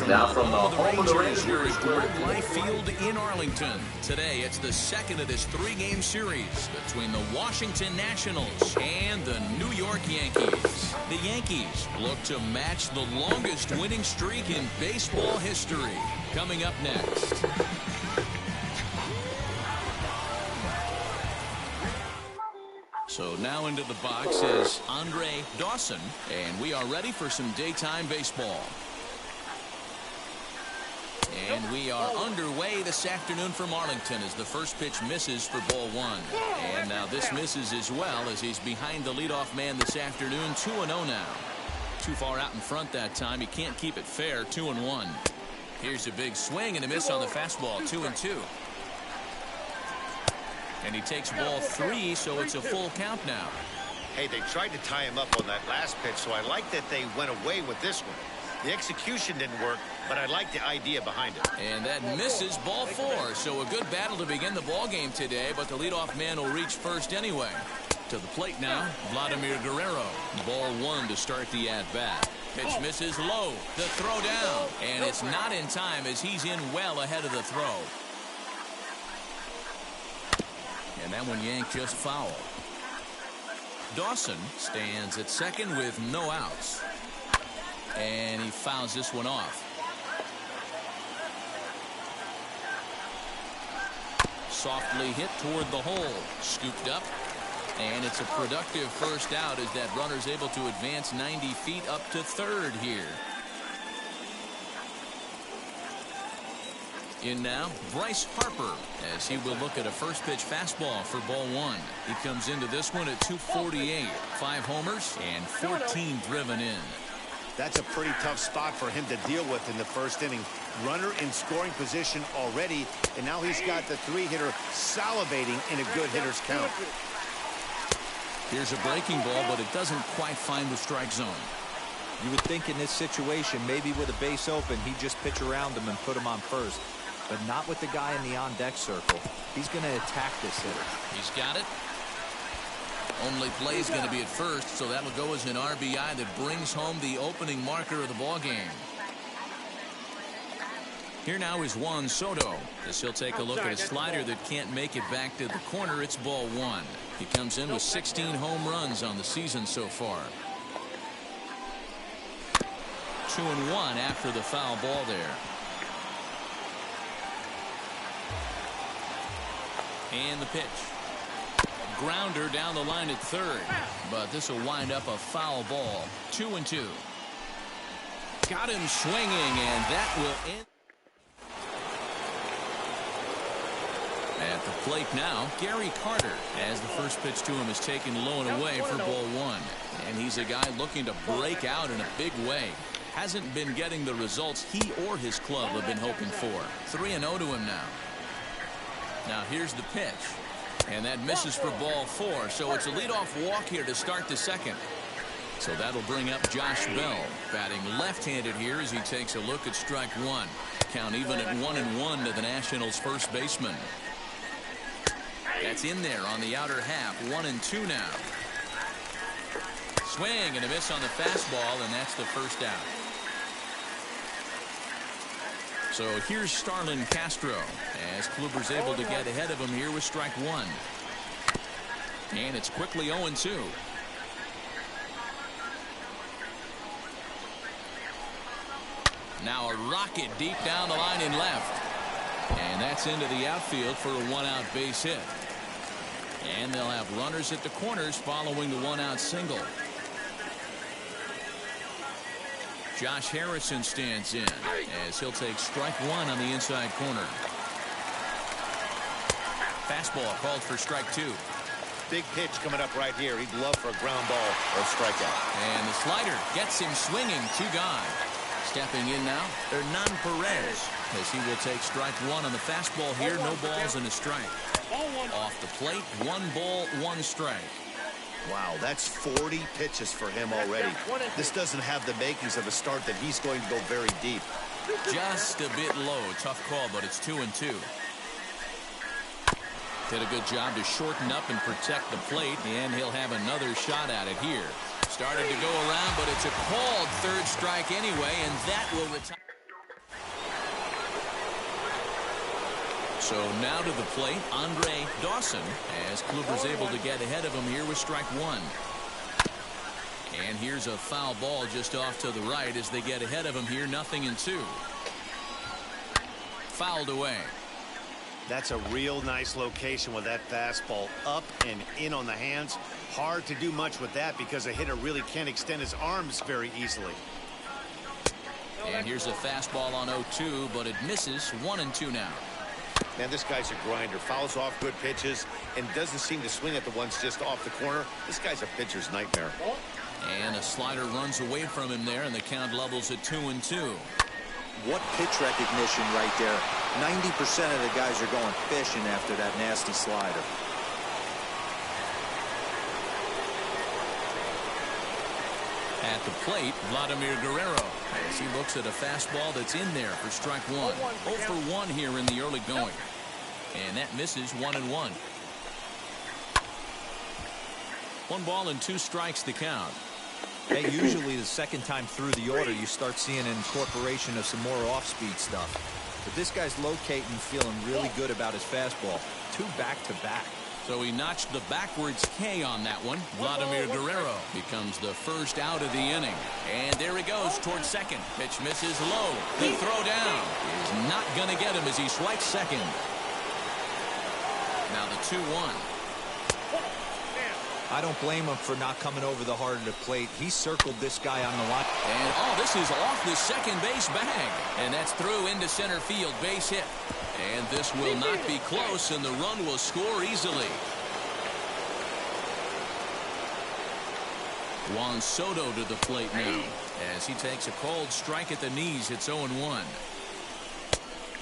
Now from the home of the Rangers, Globe Life Field in Arlington. Today, it's the second of this three-game series between the Washington Nationals and the New York Yankees. The Yankees look to match the longest winning streak in baseball history. Coming up next. So now into the box is Andre Dawson, and we are ready for some daytime baseball. And we are underway this afternoon from Arlington as the first pitch misses for ball one. And now this misses as well as he's behind the leadoff man this afternoon. 2-0 now. Too far out in front that time. He can't keep it fair. 2-1. Here's a big swing and a miss on the fastball. 2-2. And he takes ball three, so it's a full count now. Hey, they tried to tie him up on that last pitch, so I like that they went away with this one. The execution didn't work, but I like the idea behind it. And that misses ball four. So a good battle to begin the ball game today, but the leadoff man will reach first anyway. To the plate now, Vladimir Guerrero. Ball one to start the at-bat. Pitch misses low. The throw down. And it's not in time as he's in well ahead of the throw. And that one yanked just foul. Dawson stands at second with no outs. And he fouls this one off. Softly hit toward the hole. Scooped up. And it's a productive first out as that runner's able to advance 90 feet up to third here. In now, Bryce Harper, as he will look at a first pitch fastball for ball one. He comes into this one at 248. 5 homers and 14 driven in. That's a pretty tough spot for him to deal with in the first inning. Runner in scoring position already, and now he's got the three-hitter salivating in a good hitter's count. Here's a breaking ball, but it doesn't quite find the strike zone. You would think in this situation, maybe with a base open, he'd just pitch around him and put him on first. But not with the guy in the on-deck circle. He's going to attack this hitter. He's got it. Only play is going to be at first, so that'll go as an RBI that brings home the opening marker of the ball game. Here now is Juan Soto, as he'll take a look at a slider that can't make it back to the corner. It's ball one. He comes in with 16 home runs on the season so far. 2-1 after the foul ball there. And the pitch. Grounder down the line at third, but this will wind up a foul ball. 2-2. Got him swinging, and that will end. At the plate now, Gary Carter, as the first pitch to him is taken low and away for ball one. And he's a guy looking to break out in a big way. Hasn't been getting the results he or his club have been hoping for. 3-0 to him now. Now here's the pitch. And that misses for ball four. So it's a leadoff walk here to start the second. So that'll bring up Josh Bell, batting left-handed here as he takes a look at strike one. Count even at 1-1 to the Nationals' first baseman. That's in there on the outer half. 1-2 now. Swing and a miss on the fastball, and that's the first out. So here's Starlin Castro as Kluber's able to get ahead of him here with strike one. And it's quickly 0-2. Now a rocket deep down the line in left. And that's into the outfield for a one-out base hit. And they'll have runners at the corners following the one-out single. Josh Harrison stands in as he'll take strike one on the inside corner. Fastball called for strike two. Big pitch coming up right here. He'd love for a ground ball or a strikeout. And the slider gets him swinging. Two gone. Stepping in now, Hernan Perez, as he will take strike one on the fastball here. No balls and a strike. Off the plate, 1 ball, 1 strike. Wow, that's 40 pitches for him already. This doesn't have the makings of a start that he's going to go very deep. Just a bit low. Tough call, but it's 2-2. Did a good job to shorten up and protect the plate, and he'll have another shot at it here. Started to go around, but it's a called third strike anyway, and that will retire. So now to the plate, Andre Dawson, as Kluber's able to get ahead of him here with strike one. And here's a foul ball just off to the right as they get ahead of him here, 0-2. Fouled away. That's a real nice location with that fastball up and in on the hands. Hard to do much with that because a hitter really can't extend his arms very easily. And here's a fastball on 0-2, but it misses. 1-2 now. Man, this guy's a grinder. Fouls off good pitches and doesn't seem to swing at the ones just off the corner. This guy's a pitcher's nightmare. And a slider runs away from him there, and the count levels at 2-2. What pitch recognition right there. 90% of the guys are going fishing after that nasty slider. At the plate, Vladimir Guerrero, as he looks at a fastball that's in there for strike one. 0 for 1 here in the early going. And that misses. 1-1. 1 ball and 2 strikes to count. Hey, usually the second time through the order you start seeing an incorporation of some more off-speed stuff. But this guy's locating, feeling really good about his fastball. 2 back-to-back. So he notched the backwards K on that one. Vladimir Guerrero becomes the first out of the inning. And there he goes towards second. Pitch misses low. The throw down is not going to get him as he swipes second. Now the 2-1. I don't blame him for not coming over the heart of the plate. He circled this guy on the line. And this is off the second base bag. And that's through into center field. Base hit. And this will not be close, and the run will score easily. Juan Soto to the plate now as he takes a cold strike at the knees. It's 0-1.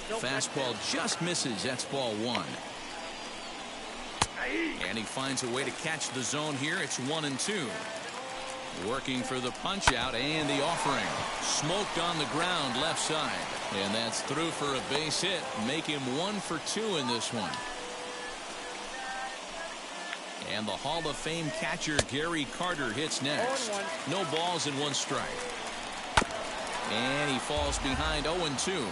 Fastball just misses. That's ball 1. And he finds a way to catch the zone here. It's 1-2. Working for the punch out and the offering. Smoked on the ground left side. And that's through for a base hit. Make him 1 for 2 in this one. And the Hall of Fame catcher Gary Carter hits next. No balls and 1 strike. And he falls behind. 0-2.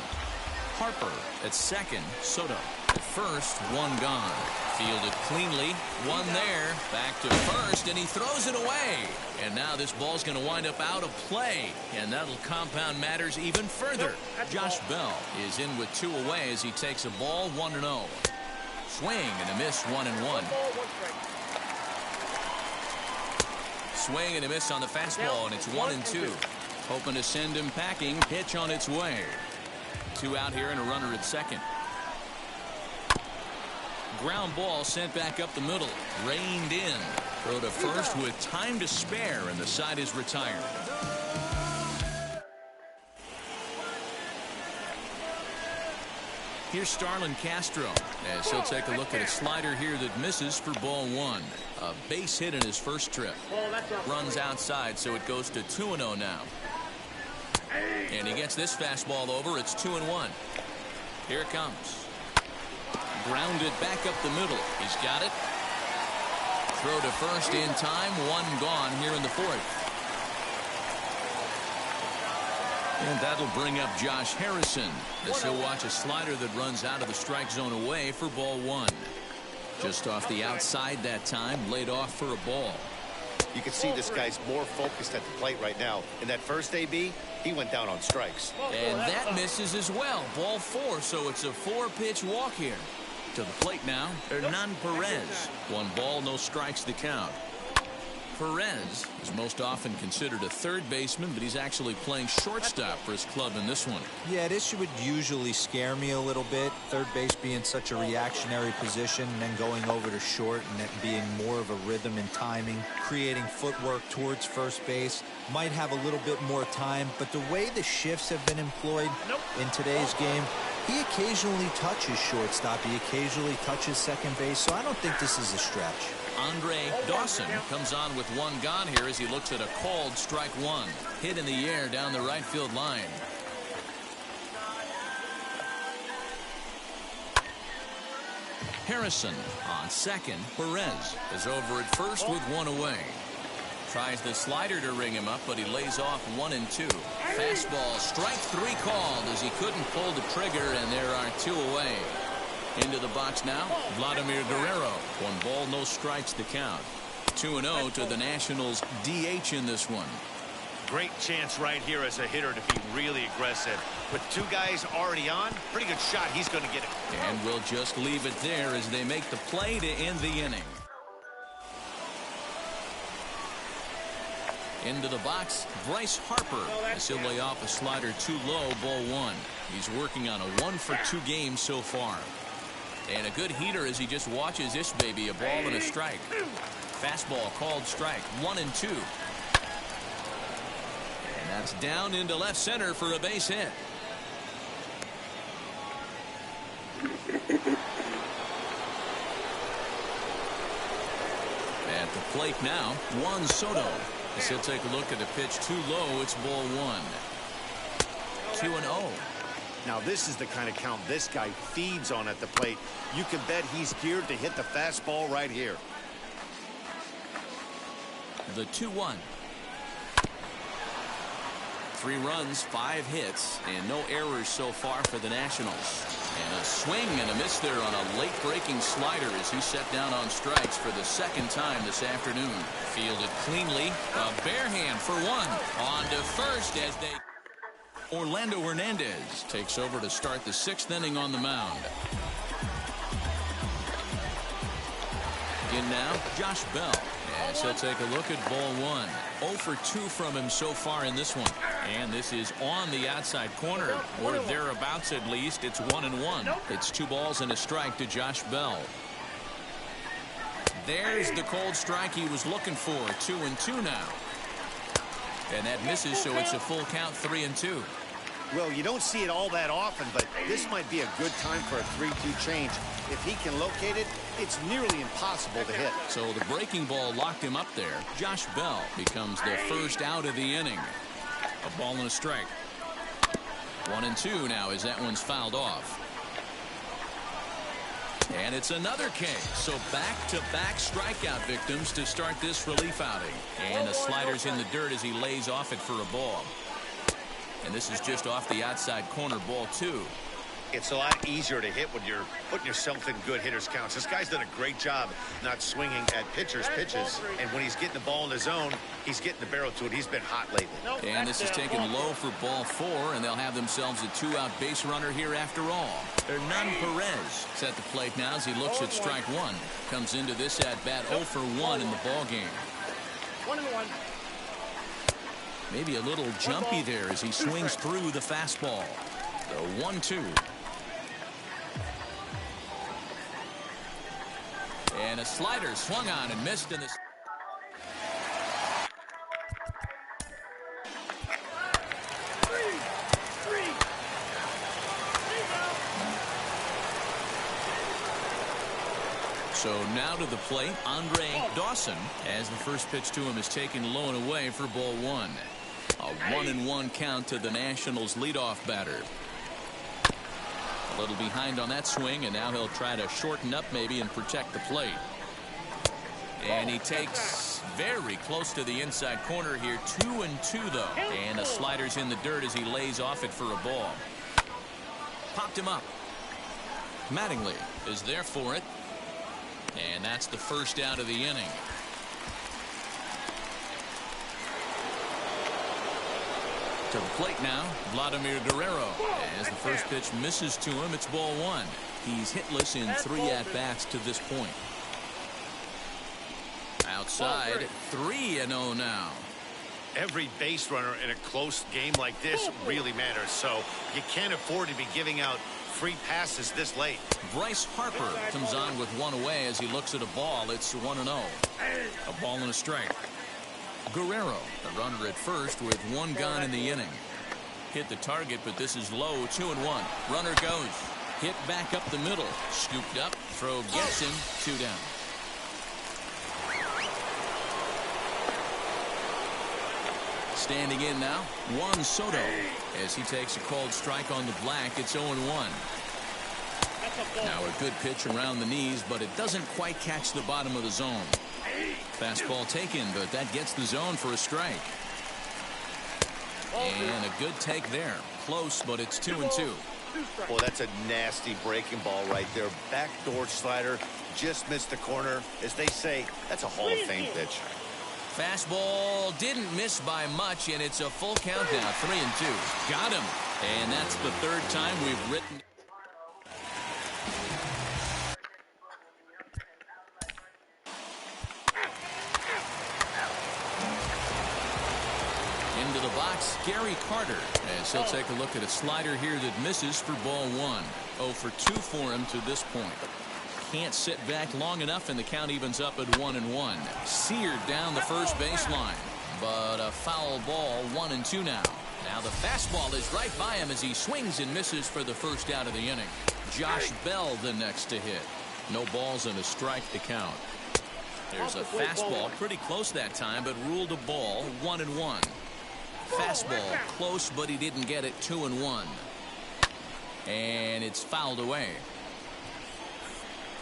Harper at second. Soto at first. 1 gone. Fielded cleanly. 1 there. Back to first, and he throws it away. And now this ball's going to wind up out of play, and that'll compound matters even further. Josh Bell is in with 2 away as he takes a ball. 1-0. Swing and a miss. 1-1. Swing and a miss on the fastball, and it's 1-2. Hoping to send him packing. Pitch on its way. 2 out here and a runner at second. Ground ball sent back up the middle. Reined in. Throw to first with time to spare, and the side is retired. Here's Starlin Castro as he'll take a look at a slider here that misses for ball 1. A base hit in his first trip. Runs outside, so it goes to 2-0 now. And he gets this fastball over. It's 2-1. Here it comes. Grounded back up the middle. He's got it. Throw to first in time. 1 gone here in the 4th. And that'll bring up Josh Harrison as he'll watch a slider that runs out of the strike zone away for ball 1. Just off the outside that time. Laid off for a ball. You can see this guy's more focused at the plate right now. In that first AB, he went down on strikes. And that misses as well. Ball 4, so it's a 4-pitch walk here. To the plate now, Hernan Perez. 1 ball, no strikes to count. Perez is most often considered a third baseman, but he's actually playing shortstop for his club in this one. Yeah, this would usually scare me a little bit. Third base being such a reactionary position, and then going over to short and it being more of a rhythm and timing, creating footwork towards first base. Might have a little bit more time, but the way the shifts have been employed in today's game, he occasionally touches shortstop. He occasionally touches second base, so I don't think this is a stretch. Andre Dawson comes on with 1 gone here as he looks at a called strike 1. Hit in the air down the right field line. Harrison on second. Perez is over at first with 1 away. Tries the slider to ring him up, but he lays off 1 and 2. Fastball, strike 3 called as he couldn't pull the trigger, and there are 2 away. Into the box now, Vladimir Guerrero. 1 ball, no strikes to count. 2-0 to the Nationals DH in this one. Great chance right here as a hitter to be really aggressive. With 2 guys already on, pretty good shot. He's going to get it. And we'll just leave it there as they make the play to end the inning. Into the box, Bryce Harper as he'll lay off a slider too low, ball 1. He's working on a 1-for-2 game so far. And a good heater as he just watches this baby, a ball and a strike. Fastball called strike, 1 and 2. And that's down into left center for a base hit. At the plate now, Juan Soto. As he'll take a look at the pitch too low, it's ball 1. 2-0. Now this is the kind of count this guy feeds on at the plate. You can bet he's geared to hit the fastball right here. The 2-1. 3 runs, 5 hits, and no errors so far for the Nationals. And a swing and a miss there on a late breaking slider as he set down on strikes for the 2nd time this afternoon. Fielded cleanly. A bare hand for 1. On to first as they... Orlando Hernandez takes over to start the 6th inning on the mound. In now, Josh Bell. As he'll take a look at ball 1. 0 for 2 from him so far in this one. And this is on the outside corner, or thereabouts at least. It's 1-1. It's 2 balls and a strike to Josh Bell. There's the cold strike he was looking for. 2-2 now. And that misses, so it's a full count, 3-2. Well, you don't see it all that often, but this might be a good time for a 3-2 change. If he can locate it, it's nearly impossible to hit. So the breaking ball locked him up there. Josh Bell becomes the first out of the inning. A ball and a strike. 1-2 now as that one's fouled off. And it's another K. So back-to-back strikeout victims to start this relief outing. And the slider's in the dirt as he lays off it for a ball. And this is just off the outside corner, ball 2. It's a lot easier to hit when you're putting yourself in good hitters counts. This guy's done a great job not swinging at pitchers' pitches. And when he's getting the ball in the zone, he's getting the barrel to it. He's been hot lately. And this is taken low for ball 4, and they'll have themselves a 2-out base runner here after all. Hernan Perez is at the plate now as he looks at strike 1. Comes into this at-bat 0 for 1 in the ball game. 1-1. Maybe a little jumpy there as he swings through the fastball. The 1-2. And a slider swung on and missed in this. So now to the plate, Andre Dawson, as the first pitch to him is taken low and away for ball 1. A 1-1 count to the Nationals leadoff batter. A little behind on that swing, and now he'll try to shorten up maybe and protect the plate. And he takes very close to the inside corner here. 2-2 though. And the slider's in the dirt as he lays off it for a ball. Popped him up. Mattingly is there for it. And that's the first out of the inning. To the plate now, Vladimir Guerrero. As the first pitch misses to him, it's ball one. He's hitless in 3 at-bats to this point. Outside, 3-0 now. Every base runner in a close game like this really matters, so you can't afford to be giving out free passes this late. Bryce Harper comes on with one away as he looks at a ball. It's 1-0. A ball and a strike. Guerrero, the runner at first with 1 gone in the inning. Hit the target, but this is low, 2-1. Runner goes. Hit back up the middle. Scooped up. Throw gets him. 2 down. Standing in now, Juan Soto. As he takes a called strike on the black, it's 0-1. Now a good pitch around the knees, but it doesn't quite catch the bottom of the zone. Fastball taken, but that gets the zone for a strike. And a good take there. Close, but it's 2-2. Well, that's a nasty breaking ball right there. Backdoor slider, just missed the corner. As they say, that's a Hall of Fame pitch. Fastball didn't miss by much, and it's a full count now, 3-2. Got him. And that's the 3rd time we've written. Into the box, Gary Carter. As he'll take a look at a slider here that misses for ball 1. 0 for 2 for him to this point. Can't sit back long enough, and the count evens up at 1-1. Seared down the first baseline, but a foul ball, 1-2 now. Now the fastball is right by him as he swings and misses for the first out of the inning. Josh Bell the next to hit. No balls and a strike to count. There's a fastball pretty close that time, but ruled a ball, 1-1. Fastball close, but he didn't get it, 2-1. And it's fouled away.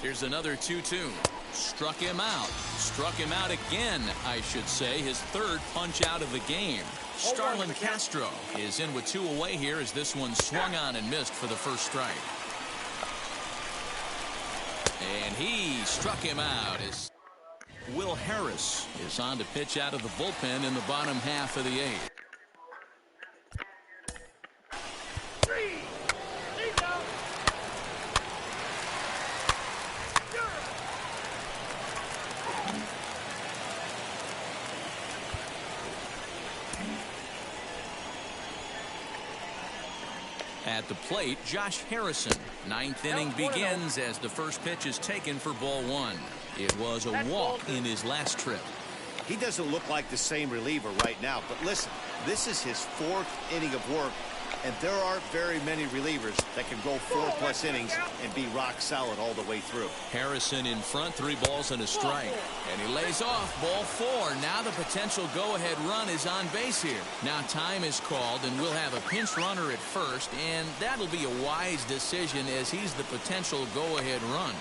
Here's another 2-2. Struck him out. Struck him out again, I should say. His 3rd punch out of the game. Starlin Castro is in with 2 away here as this one swung on and missed for the first strike. And he struck him out as Will Harris is on to pitch out of the bullpen in the bottom half of the 8th. At the plate, Josh Harrison. 9th inning begins as the first pitch is taken for ball 1. It was a walk in his last trip. He doesn't look like the same reliever right now, but listen, this is his 4th inning of work, and there aren't very many relievers that can go 4+ innings and be rock solid all the way through. Harrison in front, 3 balls and a strike. And he lays off ball 4. Now the potential go-ahead run is on base here. Now time is called, and we'll have a pinch runner at first, and that'll be a wise decision as he's the potential go-ahead run.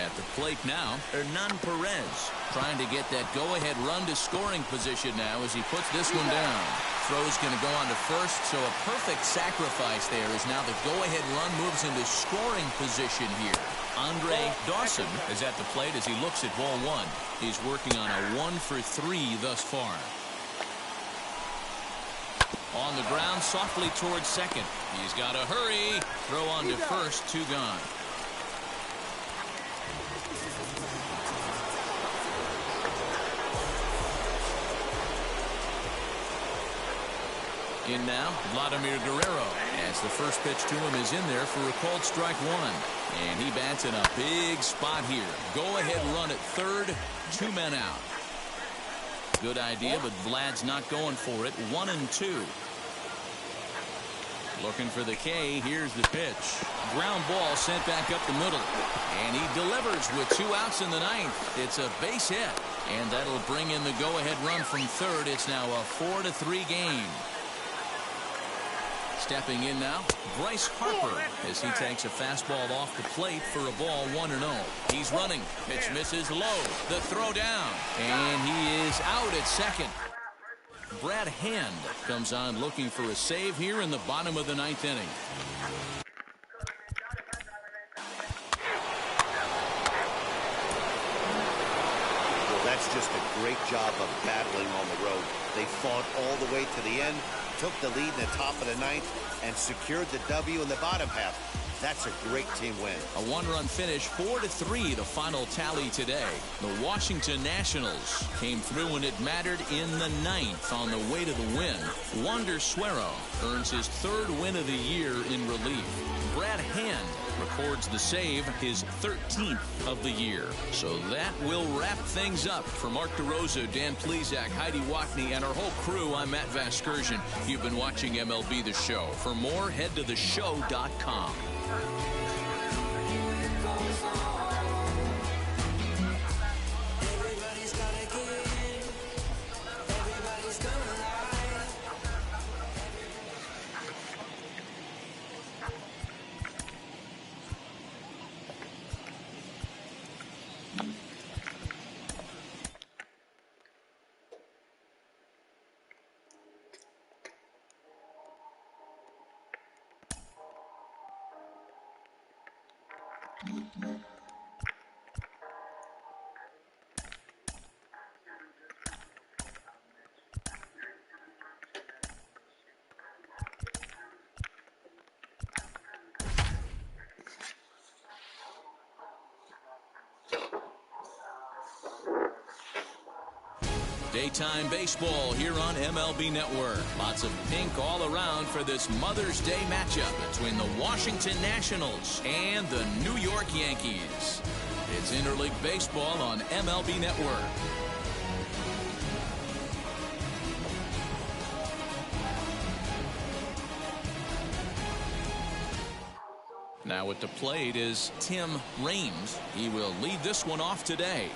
At the plate now, Hernan Perez trying to get that go-ahead run to scoring position now as he puts this one down. Throw's going to go on to first, so a perfect sacrifice there as now the go-ahead run moves into scoring position here. Andre Dawson is at the plate as he looks at ball 1. He's working on a 1 for 3 thus far. On the ground, softly towards second. He's got to hurry. Throw on to first, 2 gone. In now, Vladimir Guerrero, as the first pitch to him is in there for a called strike 1. And he bats in a big spot here. Go-ahead run at 3rd, 2 men out. Good idea, but Vlad's not going for it. 1-2. Looking for the K. Here's the pitch. Ground ball sent back up the middle. And he delivers with 2 outs in the 9th. It's a base hit. And that'll bring in the go-ahead run from 3rd. It's now a 4-3 game. Stepping in now, Bryce Harper as he takes a fastball off the plate for a ball 1-0. He's running. Pitch misses low. The throw down. And he is out at second. Brad Hand comes on looking for a save here in the bottom of the 9th inning. Well, that's just a great job of battling on the road. They fought all the way to the end, took the lead in the top of the ninth, and secured the W in the bottom half. That's a great team win. A one-run finish, 4-3, the final tally today. The Washington Nationals came through when it mattered in the ninth on the way to the win. Wander Suero earns his third win of the year in relief. Brad Hand records the save, his 13th of the year. So that will wrap things up. For Mark DeRosa, Dan Plesac, Heidi Watney, and our whole crew, I'm Matt Vasgersian. You've been watching MLB The Show. For more, head to theshow.com. Daytime baseball here on MLB Network. Lots of pink all around for this Mother's Day matchup between the Washington Nationals and the New York Yankees. It's Interleague Baseball on MLB Network. Now at the plate is Tim Raines. He will lead this one off today.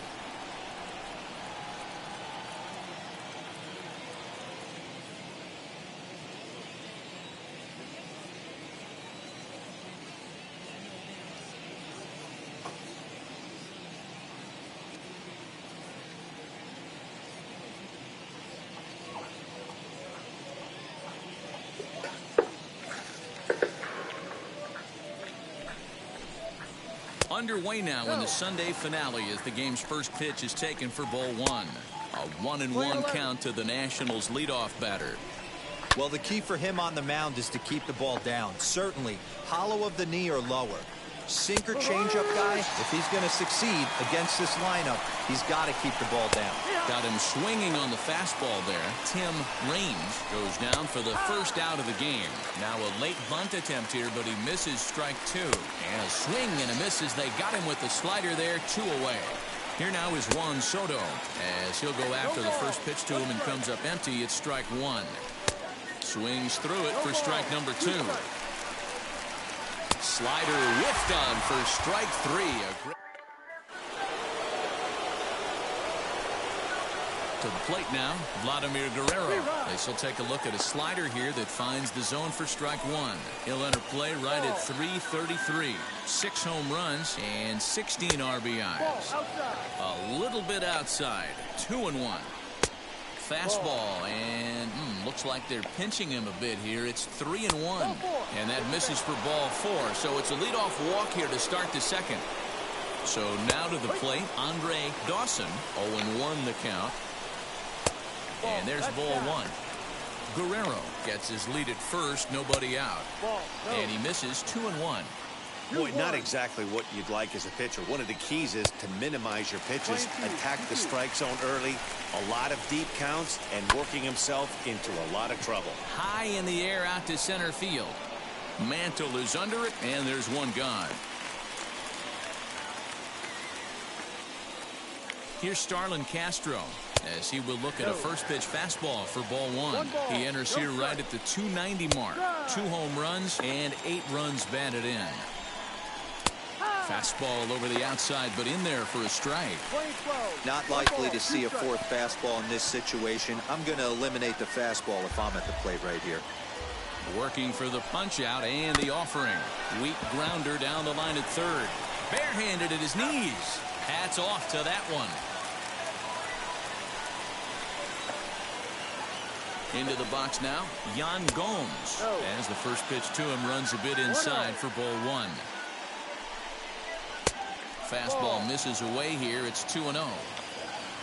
Underway now in the Sunday finale as the game's first pitch is taken for ball one. A 1-1 count to the Nationals leadoff batter. Well, the key for him on the mound is to keep the ball down. Certainly, hollow of the knee or lower. Sinker changeup guy, if he's going to succeed against this lineup, he's got to keep the ball down. Got him swinging on the fastball there. Tim Raines goes down for the first out of the game. Now a late bunt attempt here, but he misses strike two. And a swing and a miss as they got him with the slider there, 2 away. Here now is Juan Soto as he'll go after the first pitch to him and comes up empty. It's strike one. Swings through it for strike number 2. Slider whiffed on for strike 3. To the plate now, Vladimir Guerrero. They will take a look at a slider here that finds the zone for strike 1. He'll enter play right at .333. 6 home runs and 16 RBIs. A little bit outside. 2-1. Fastball, and looks like they're pinching him a bit here. It's 3-1, and that misses for ball 4. So it's a leadoff walk here to start the second. So now to the plate, Andre Dawson. 0-1 the count. And there's ball 1. Guerrero gets his lead at first, nobody out. And he misses 2-1. Boy, not exactly what you'd like as a pitcher. One of the keys is to minimize your pitches, attack the strike zone early, a lot of deep counts, and working himself into a lot of trouble. High in the air out to center field. Mantle is under it, and there's one gone. Here's Starlin Castro as he will look at a first pitch fastball for ball 1. He enters here right at the 290 mark. 2 home runs and 8 runs batted in. Fastball over the outside, but in there for a strike. Not likely to see a fourth fastball in this situation. I'm going to eliminate the fastball if I'm at the plate right here. Working for the punch out and the offering. Weak grounder down the line at third. Barehanded at his knees. Hats off to that one. Into the box now, Yan Gomes. As the first pitch to him runs a bit inside for ball 1. Fastball misses away here. It's 2-0.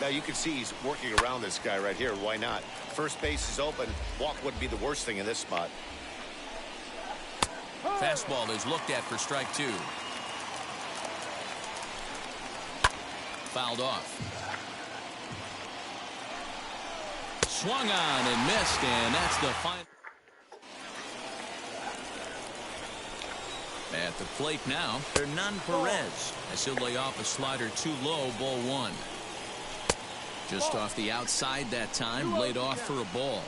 Now you can see he's working around this guy right here. Why not? First base is open. Walk wouldn't be the worst thing in this spot. Fastball is looked at for strike 2. Fouled off. Swung on and missed, and that's the final. At the plate now, Hernan Perez, as he'll lay off a slider too low, ball 1. Just off the outside that time, laid off for a ball.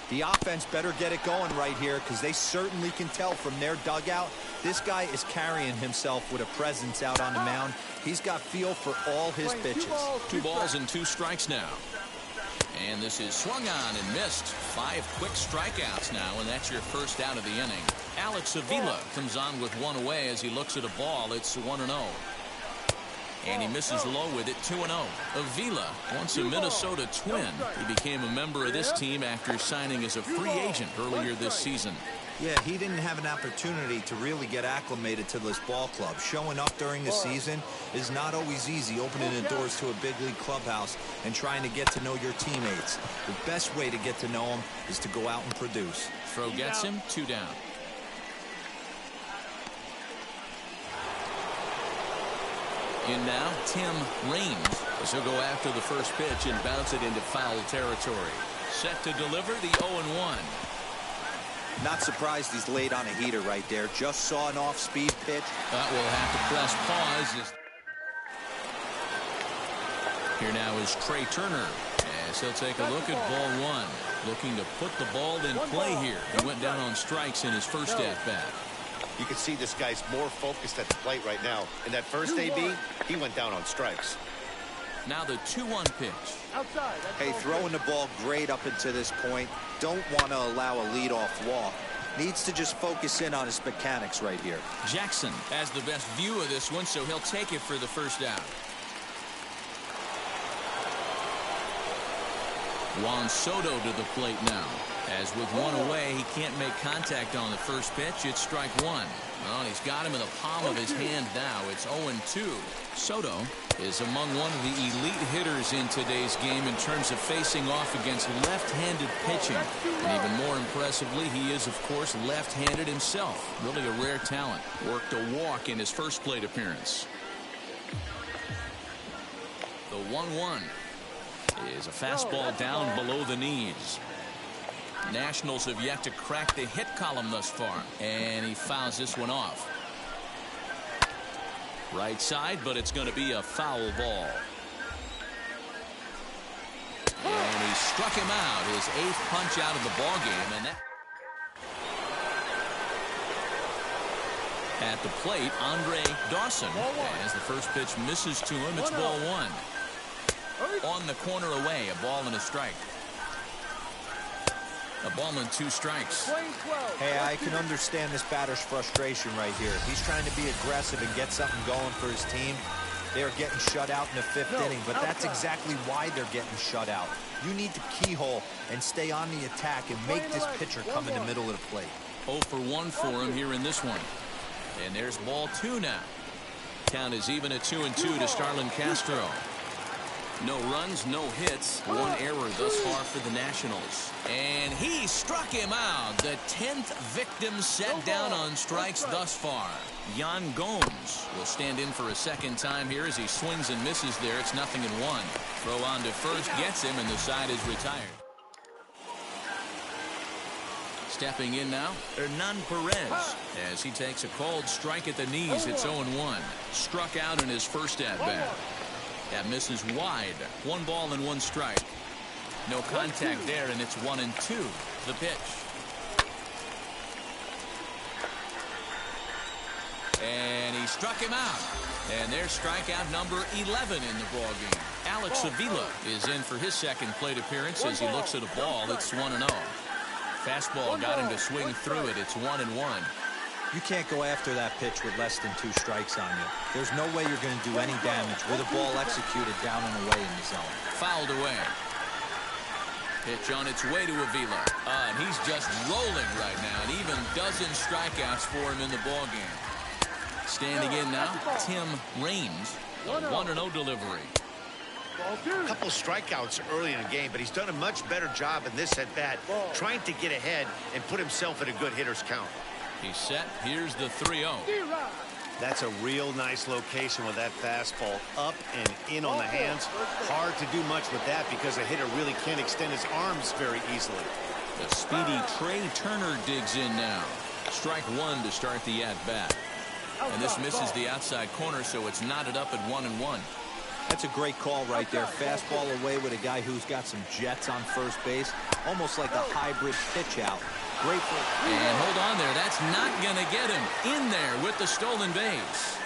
The offense better get it going right here, because they certainly can tell from their dugout this guy is carrying himself with a presence out on the mound. He's got feel for all his pitches. 2 balls and 2 strikes now. And this is swung on and missed. 5 quick strikeouts now, and that's your first out of the inning. Alex Avila comes on with 1 away as he looks at a ball. It's 1-0. And he misses low with it, 2-0. Avila, once a Minnesota Twin. He became a member of this team after signing as a free agent earlier this season. Yeah, he didn't have an opportunity to really get acclimated to this ball club. Showing up during the season is not always easy, opening the doors to a big league clubhouse and trying to get to know your teammates. The best way to get to know them is to go out and produce. Throw gets him, 2 down. In now, Tim Raines, as he'll go after the first pitch and bounce it into foul territory. Set to deliver the 0-1. Not surprised he's laid on a heater right there. Just saw an off-speed pitch. That will have to press pause. Here now is Trey Turner, as he'll take a look at ball 1. Looking to put the ball in play here. He went down on strikes in his first at-bat. You can see this guy's more focused at the plate right now. In that first AB, he went down on strikes. Now the 2-1 pitch. Hey, throwing the ball great up until this point. Don't want to allow a leadoff walk. Needs to just focus in on his mechanics right here. Jackson has the best view of this one, so he'll take it for the first out. Juan Soto to the plate now. As with 1 away, he can't make contact on the first pitch. It's strike 1. Well, he's got him in the palm of his hand now. It's 0-2. Soto is among one of the elite hitters in today's game in terms of facing off against left-handed pitching. And even more impressively, he is, of course, left-handed himself. Really a rare talent. Worked a walk in his first plate appearance. The 1-1 is a fastball down below the knees. Nationals have yet to crack the hit column thus far, and he fouls this one off. Right side, but it's going to be a foul ball. And he struck him out, his 8th punch out of the ball game, and that. At the plate, Andre Dawson, as the first pitch misses to him, it's ball 1. On the corner away, a ball and a strike. A ball and 2 strikes. Hey, I can understand this batter's frustration right here. He's trying to be aggressive and get something going for his team. They're getting shut out in the 5th inning, but that's exactly why they're getting shut out. You need to keyhole and stay on the attack and make this pitcher come in the middle of the plate. 0 for 1 for him here in this one. And there's ball 2 now. Count is even at 2-2 to Starlin Castro. No runs, no hits, 1 error thus far for the Nationals. And he struck him out. The 10th victim set down on strikes thus far. Yan Gomes will stand in for a second time here as he swings and misses there. It's 0-1. Throw on to first gets him, and the side is retired. Stepping in now, Hernan Perez, as he takes a called strike at the knees. It's 0-1. Struck out in his first at-bat. That misses wide. 1 ball and 1 strike. No contact there, and it's 1-2. The pitch. And he struck him out. And there's strikeout number 11 in the ballgame. Alex Avila is in for his second plate appearance as he looks at a ball. It's 1-0. Fastball got him to swing through it. It's 1-1. You can't go after that pitch with less than 2 strikes on you. There's no way you're going to do any damage with a ball executed down and away in the zone. Fouled away. Pitch on its way to Avila. And he's just rolling right now, and even dozen strikeouts for him in the ballgame. Standing in now, Tim Raines. A 1-0 delivery. A couple strikeouts early in the game, but he's done a much better job in this at bat, trying to get ahead and put himself in a good hitter's count. He's set. Here's the 3-0. That's a real nice location with that fastball up and in on the hands. Hard to do much with that because a hitter really can't extend his arms very easily. The speedy Trey Turner digs in now. Strike one to start the at-bat. And this misses the outside corner, so it's knotted up at 1-1. That's a great call right there. Fastball away with a guy who's got some jets on first base. Almost like a hybrid pitch out. Great for... And hold on there. That's not going to get him in there with the stolen base.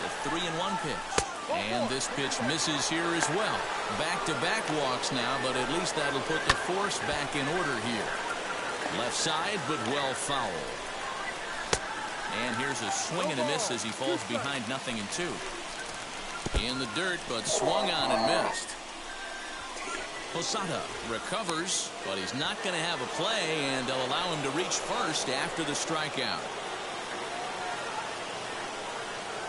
The 3-1 pitch. And this pitch misses here as well. Back-to-back walks now, but at least that'll put the force back in order here. Left side, but well fouled. And here's a swing and a miss as he falls behind 0-2. In the dirt, but swung on and missed. Posada recovers, but he's not going to have a play, and they'll allow him to reach first after the strikeout.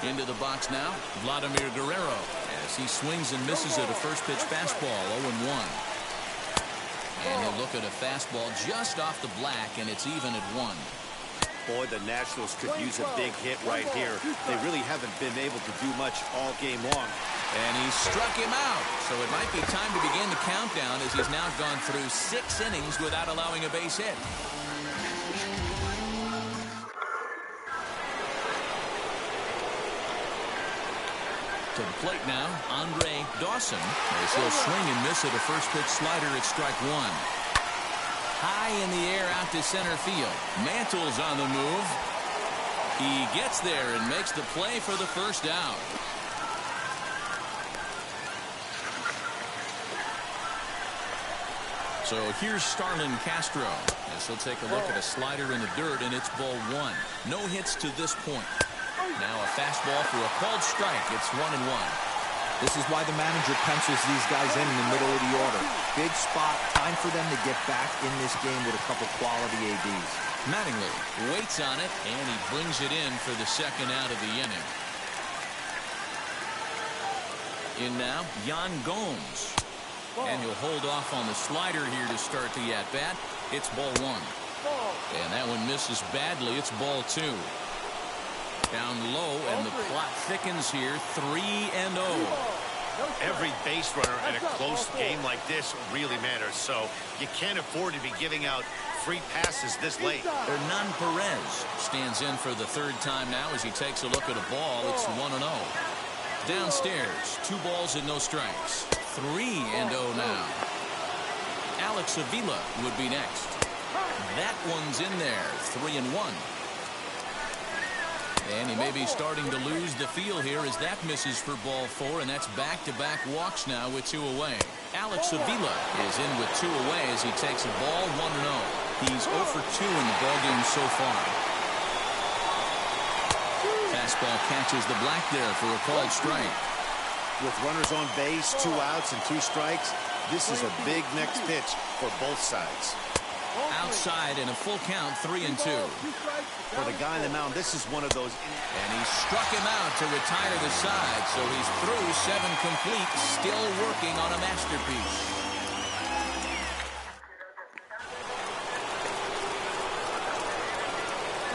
Into the box now, Vladimir Guerrero, as he swings and misses at a first pitch fastball, 0-1. And he'll look at a fastball just off the black, and it's even at 1. Boy, the Nationals could use a big hit right here. They really haven't been able to do much all game long. And he struck him out. So it might be time to begin the countdown as he's now gone through 6 innings without allowing a base hit. To the plate now, Andre Dawson, as he'll swing and miss at a first pitch slider at strike 1. High in the air out to center field. Mantle's on the move. He gets there and makes the play for the first out. So here's Starlin Castro as he'll take a look at a slider in the dirt, and it's ball 1. No hits to this point. Now a fastball for a called strike. It's 1-1. This is why the manager pencils these guys in the middle of the order. Big spot. Time for them to get back in this game with a couple quality ABs. Mattingly waits on it, and he brings it in for the second out of the inning. In now, Yan Gomes. And he'll hold off on the slider here to start the at-bat. It's ball 1. And that one misses badly. It's ball 2. Down low, and the plot thickens here. 3-0. Every base runner in a close game like this really matters, so you can't afford to be giving out free passes this late. Hernan Perez stands in for the 3rd time now as he takes a look at a ball. It's 1-0. Downstairs, 2 balls and no strikes. 3-0 now. Alex Avila would be next. That one's in there. 3-1. And he may be starting to lose the feel here as that misses for ball 4, and that's back-to-back walks now with 2 away. Alex Avila is in with 2 away as he takes a ball 1-0. He's 0 for 2 in the ballgame so far. Fastball catches the black there for a called strike. With runners on base, 2 outs and 2 strikes, this is a big next pitch for both sides. Outside in a full count, 3-2. For the guy on the mound, this is one of those. And he struck him out to retire the side, so he's through 7 complete, still working on a masterpiece.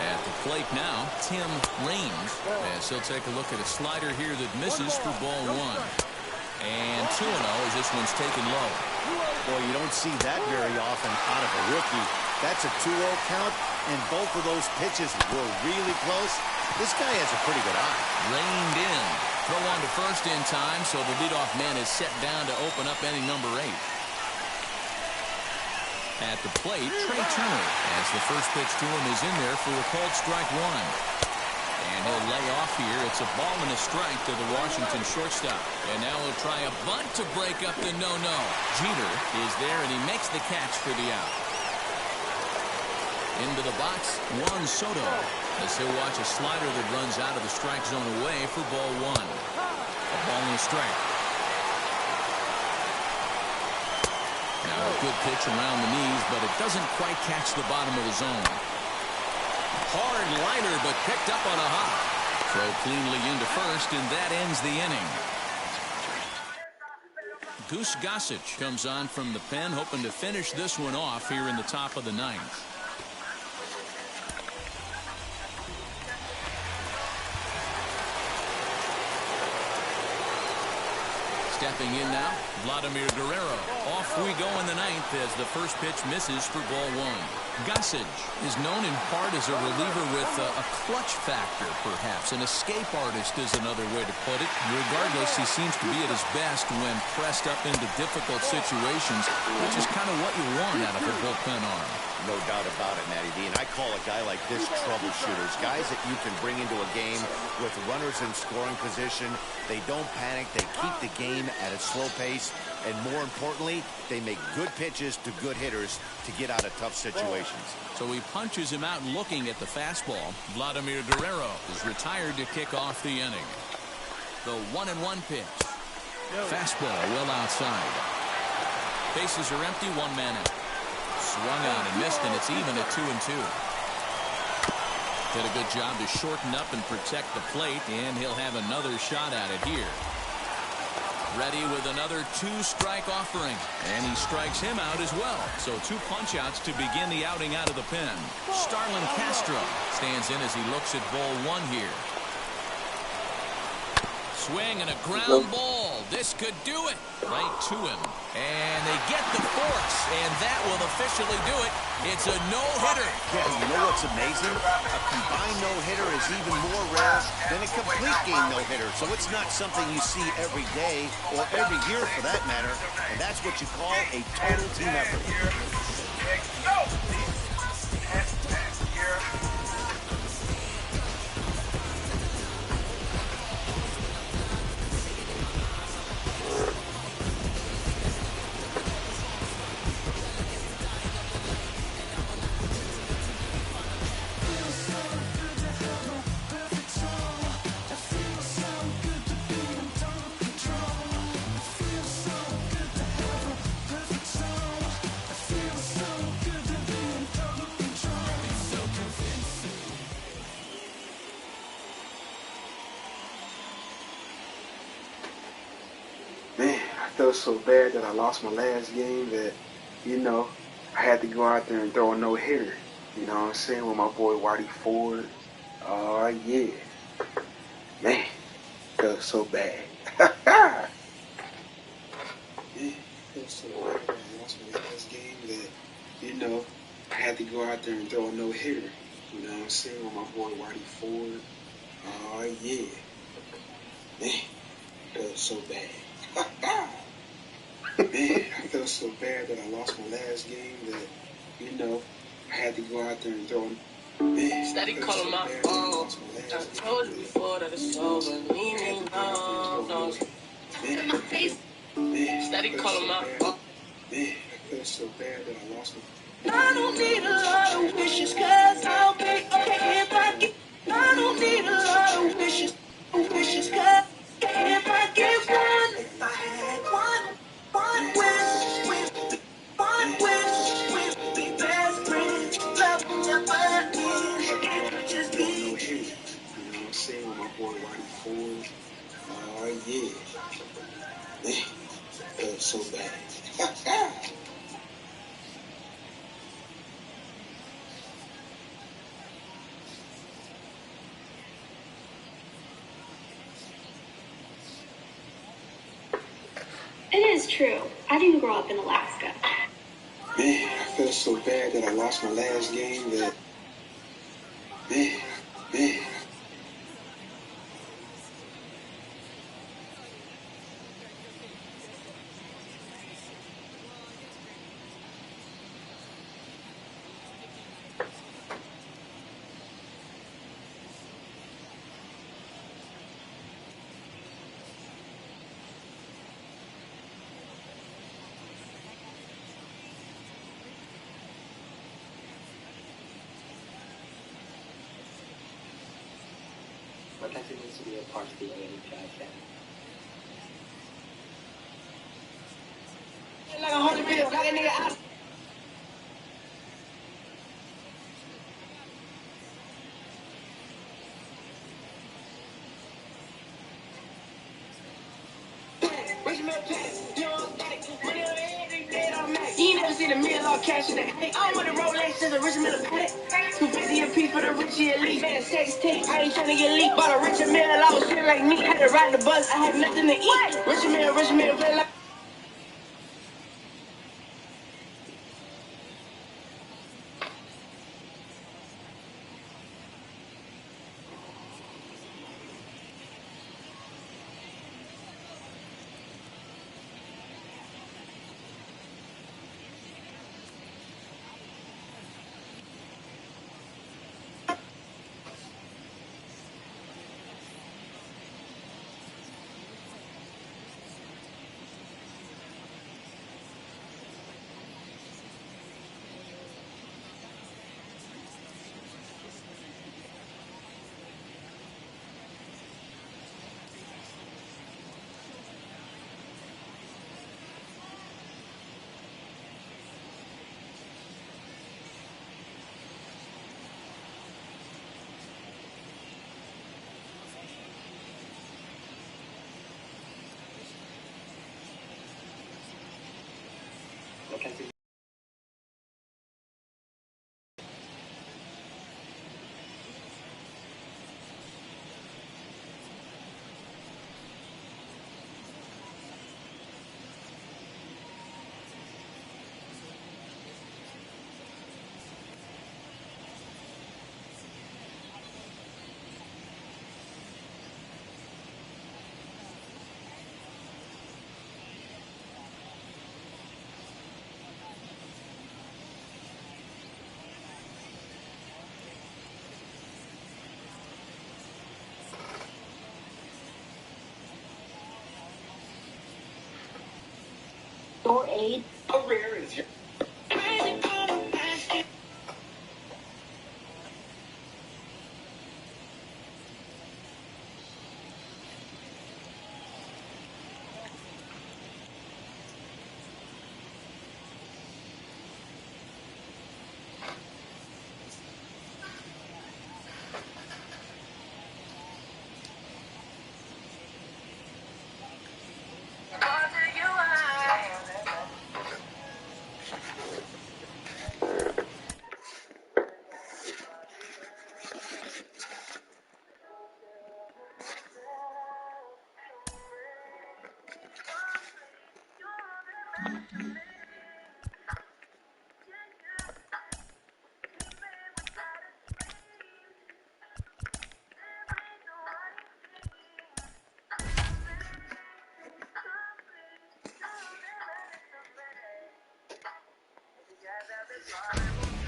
At the plate now, Tim Raines, as he'll take a look at a slider here that misses for ball 1. And 2-0 as this one's taken low. Boy, you don't see that very often out of a rookie. That's a 2-0 count, and both of those pitches were really close. This guy has a pretty good eye. Reined in. Throw on to first in time, so the leadoff man is set down to open up inning number 8. At the plate, Trey Turner, as the first pitch to him is in there for a called strike 1. And he'll lay off here. It's a ball and a strike to the Washington shortstop. And now he'll try a bunt to break up the no-no. Jeter is there, and he makes the catch for the out. Into the box, Juan Soto, as he'll watch a slider that runs out of the strike zone away for ball 1. A ball and a strike. Now a good pitch around the knees, but it doesn't quite catch the bottom of the zone. Hard liner, but picked up on a hop. Throw cleanly into first, and that ends the inning. Goose Gossage comes on from the pen, hoping to finish this one off here in the top of the ninth. Stepping in now, Vladimir Guerrero. Off we go in the ninth as the first pitch misses for ball one. Gossage is known in part as a reliever with a clutch factor, perhaps. An escape artist is another way to put it. Regardless, he seems to be at his best when pressed up into difficult situations, which is kind of what you want out of a bullpen arm. No doubt about it, Matty D. And I call a guy like this troubleshooters. Guys that you can bring into a game with runners in scoring position. They don't panic. They keep the game at a slow pace. And more importantly, they make good pitches to good hitters to get out of tough situations. So he punches him out looking at the fastball. Vladimir Guerrero is retired to kick off the inning. The 1-1 pitch. Fastball well outside. Bases are empty, one man out. Swung on and missed, and it's even at 2-2. Did a good job to shorten up and protect the plate, and he'll have another shot at it here. Ready with another two-strike offering, and he strikes him out as well. So two punch-outs to begin the outing out of the pen. Starlin Castro stands in as he looks at ball one here. Swing and a ground ball. This could do it. Right to him. And they get the force, and that will officially do it. It's a no-hitter. Yeah, you know what's amazing? A combined no-hitter is even more rare than a complete game no-hitter. So it's not something you see every day or every year for that matter. And that's what you call a total team effort. I felt so bad that I lost my last game that, I had to go out there and throw a no-hitter. You know what I'm saying? With my boy Whitey Ford. Oh, yeah. Man, felt so bad. Man, felt so bad that I lost my last game that, I had to go out there and throw a no-hitter. You know what I'm saying? With my boy Whitey Ford. Oh, yeah. Man, felt so bad. Man, I felt so bad that I lost my last game that, I had to go out there and throw him. Steady calling my phone. I told you before that it's over. Leave me alone. Steady calling my phone. Man, I felt so bad that I lost my. I don't need a lot of wishes, cause I'll be okay if I get. I don't need a lot of wishes, cause if I get one, if I had one wish, be best friends, love never ends, it would just be. You know what I'm saying? With my boy Whitey Ford. Oh, yeah. Man, felt so bad. It is true. I didn't grow up in Alaska. Man, I felt so bad that I lost my last game that. Man. What does it mean to be a part of the AMPI family? Like 100 bills, got that nigga out. Rich man, young. see the million all cash in the hey, I want a Rolex, just a rich middle paddock. 250 a piece for the Richie Elite. Man, sex tape, I ain't trying to get leaked. Bought a Richard Mill, I was shit like me. Had to ride the bus, I had nothing to eat. Richard Mill, play like. Door 8. Over here is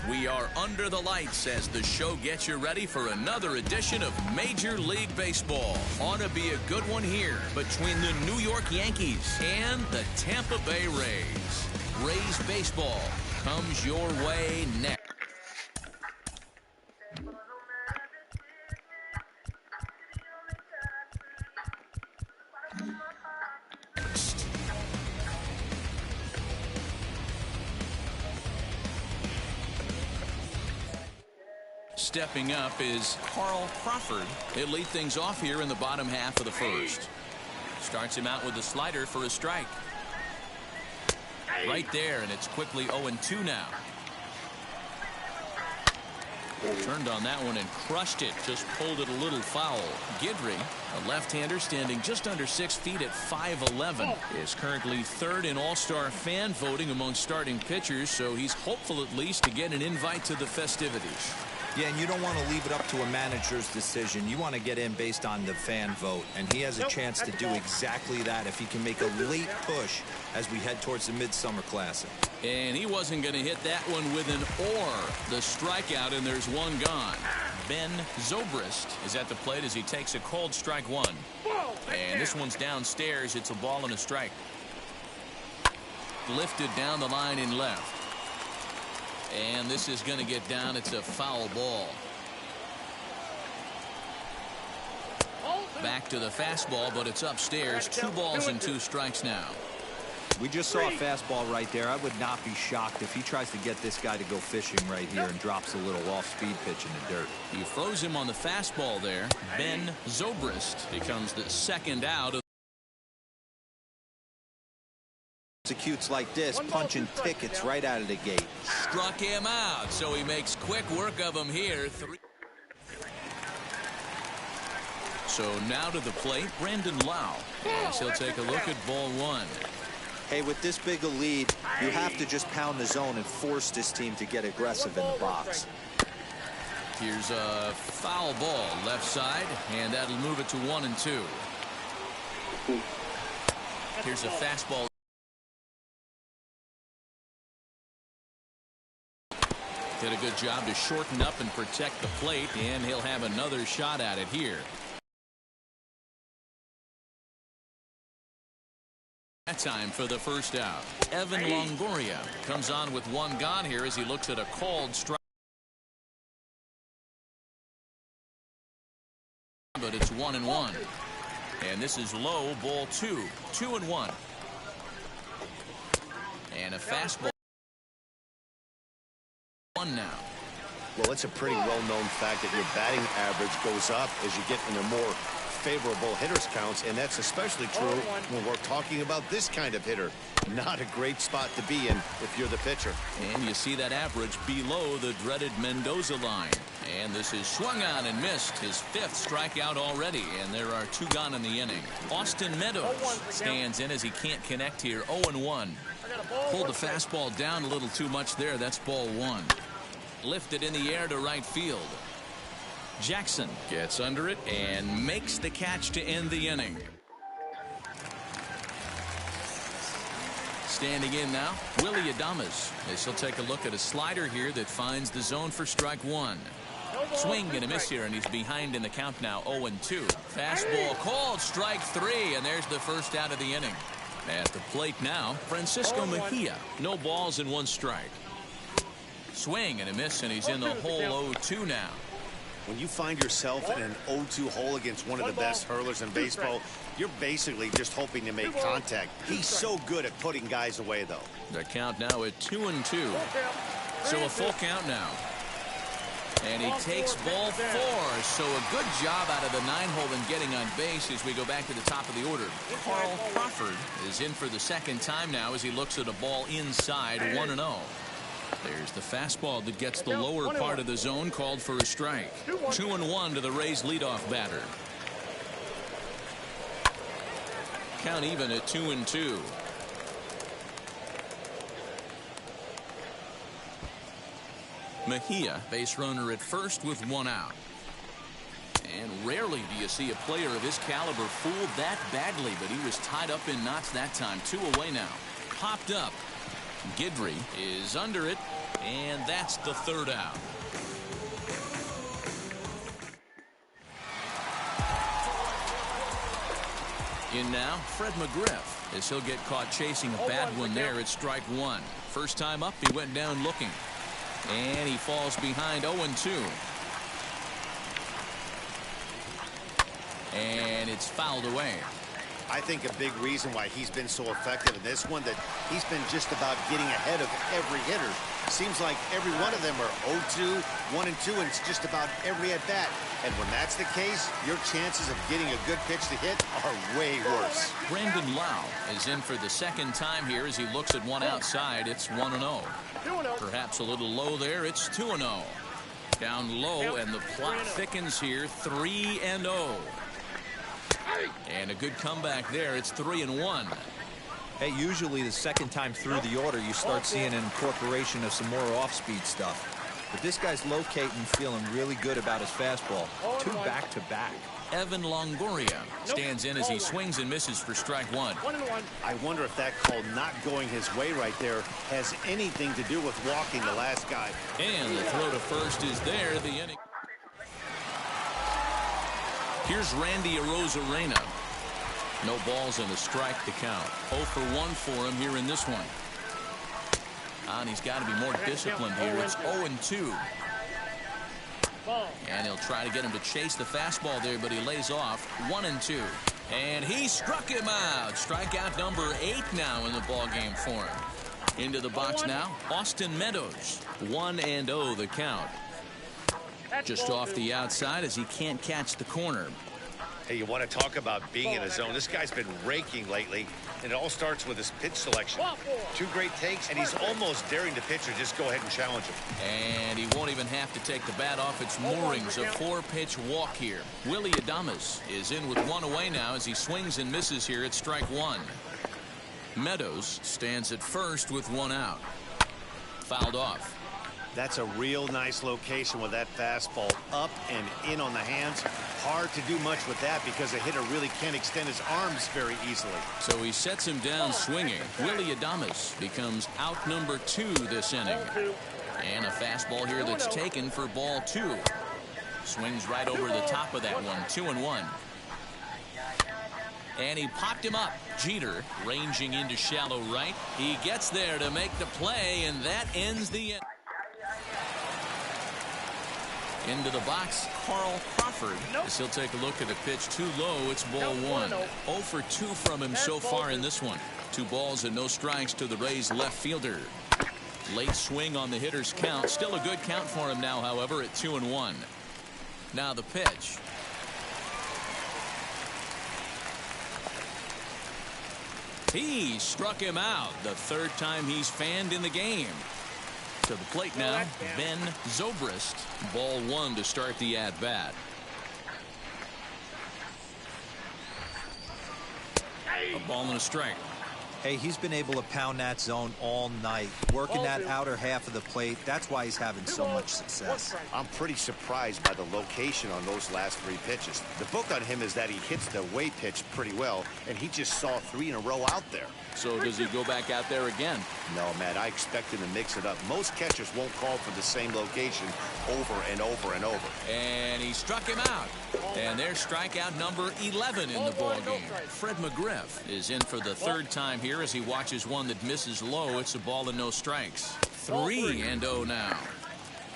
We are under the lights as the show gets you ready for another edition of Major League Baseball. Ought to be a good one here between the New York Yankees and the Tampa Bay Rays. Rays baseball comes your way next. Stepping up is Carl Crawford. He'll lead things off here in the bottom half of the first. Starts him out with a slider for a strike. Right there, and it's quickly 0-2 now. Turned on that one and crushed it. Just pulled it a little foul. Guidry, a left-hander standing just under 6 feet at 5'11", is currently third in all-star fan voting among starting pitchers, so he's hopeful at least to get an invite to the festivities. Yeah, and you don't want to leave it up to a manager's decision. You want to get in based on the fan vote, and he has a chance to do exactly that if he can make a late push as we head towards the Midsummer Classic. And he wasn't going to hit that one with an or. The strikeout, and there's one gone. Ben Zobrist is at the plate as he takes a called strike one. And this one's downstairs. It's a ball and a strike. Lifted down the line in left. And this is going to get down. It's a foul ball. Back to the fastball, but it's upstairs. 2 balls and 2 strikes now. We just saw a fastball right there. I would not be shocked if he tries to get this guy to go fishing right here and drops a little off-speed pitch in the dirt. He froze him on the fastball there. Ben Zobrist becomes the second out of Executes like this, punching tickets right out of the gate. Struck him out, so he makes quick work of him here. So now to the plate, Brandon Lau, as he'll take a look at ball one. Hey, with this big a lead, you have to just pound the zone and force this team to get aggressive in the box. Here's a foul ball left side, and that'll move it to 1-2. Here's a fastball. Did a good job to shorten up and protect the plate, and he'll have another shot at it here. That time for the first out. Evan Longoria comes on with one gone here as he looks at a called strike. But it's 1-1. And this is low, ball 2. 2-1. And a fastball. One now. Well, it's a pretty well-known fact that your batting average goes up as you get into more favorable hitters counts, and that's especially true when we're talking about this kind of hitter. Not a great spot to be in if you're the pitcher. And you see that average below the dreaded Mendoza line. And this is swung on and missed, his 5th strikeout already, and there are 2 gone in the inning. Austin Meadows stands in as he can't connect here. 0-1. Pulled the fastball down a little too much there. That's ball 1. Lifted in the air to right field. Jackson gets under it and makes the catch to end the inning. Standing in now, Willy Adames, as he'll take a look at a slider here that finds the zone for strike 1. Swing and a miss here, and he's behind in the count now. 0-2. Fastball called, strike 3, and there's the first out of the inning. At the plate now, Francisco Mejia. No balls and 1 strike. Swing and a miss, and he's in the hole. 0-2 now. When you find yourself in an 0-2 hole against one of the best hurlers in baseball, you're basically just hoping to make contact. He's so good at putting guys away, though. The count now at 2-2. So a full count now. And he takes ball 4. So a good job out of the 9-hole and getting on base as we go back to the top of the order. Carl Crawford is in for the 2nd time now as he looks at a ball inside. 1-0. There's the fastball that gets the lower part of the zone, called for a strike. 2-1 to the Rays leadoff batter. Count even at 2-2. Mejia, base runner at first with 1 out. And rarely do you see a player of his caliber fooled that badly, but he was tied up in knots that time. 2 away now. Popped up. Guidry is under it, and that's the 3rd out. In now, Fred McGriff, as he'll get caught chasing a bad one there at strike 1. First time up, he went down looking. And he falls behind. 0-2. And it's fouled away. I think a big reason why he's been so effective in this one, that he's been just about getting ahead of every hitter. Seems like every one of them are 0-2, 1-2, and it's just about every at bat. And when that's the case, your chances of getting a good pitch to hit are way worse. Brandon Lau is in for the 2nd time here as he looks at one outside. It's 1-0. Perhaps a little low there. It's 2-0. Down low, and the plot thickens here. 3-0. And a good comeback there. It's 3-1. Hey, usually the 2nd time through the order, you start seeing an incorporation of some more off-speed stuff. But this guy's locating, feeling really good about his fastball. 2 back-to-back. Evan Longoria stands in as he swings and misses for strike 1. I wonder if that call not going his way right there has anything to do with walking the last guy. And the throw to first is there. The inning. Here's Randy Arozarena. No balls and a strike to count. 0 for 1 for him here in this one. And he's got to be more disciplined here. It's 0-2. And he'll try to get him to chase the fastball there, but he lays off. 1-2. And he struck him out. Strikeout number 8 now in the ball game for him. Into the box now, Austin Meadows. 1-0 the count. Just off the outside as he can't catch the corner. Hey, you want to talk about being in a zone? This guy's been raking lately, and it all starts with his pitch selection. 2 great takes, and he's almost daring the pitcher just go ahead and challenge him. And he won't even have to take the bat off its moorings. A 4-pitch walk here. Willy Adames is in with 1 away now as he swings and misses here at strike 1. Meadows stands at first with 1 out. Fouled off. That's a real nice location with that fastball up and in on the hands. Hard to do much with that because a hitter really can't extend his arms very easily. So he sets him down swinging. Willy Adames becomes out number 2 this inning. And a fastball here that's taken for ball 2. Swings right over the top of that one. 2-1. And he popped him up. Jeter ranging into shallow right. He gets there to make the play, and that ends the inning. Into the box, Carl Crawford, as he'll take a look at a pitch too low. It's ball 1. 0 for 2 from him so far in this one. 2 balls and no strikes to the Rays left fielder. Late swing on the hitter's count. Still a good count for him now, however, at 2-1. Now the pitch. He struck him out. The 3rd time he's fanned in the game. To the plate now, Ben Zobrist. Ball 1 to start the at-bat. A ball and a strike. Hey, he's been able to pound that zone all night, working that outer half of the plate. That's why he's having so much success. I'm pretty surprised by the location on those last 3 pitches. The book on him is that he hits the away pitch pretty well, and he just saw 3 in a row out there. So does he go back out there again? No, Matt, I expect him to mix it up. Most catchers won't call for the same location over and over and over. And he struck him out. And there's strikeout number 11 in the ballgame. Fred McGriff is in for the 3rd time here as he watches one that misses low. It's a ball and no strikes. 3-0 now.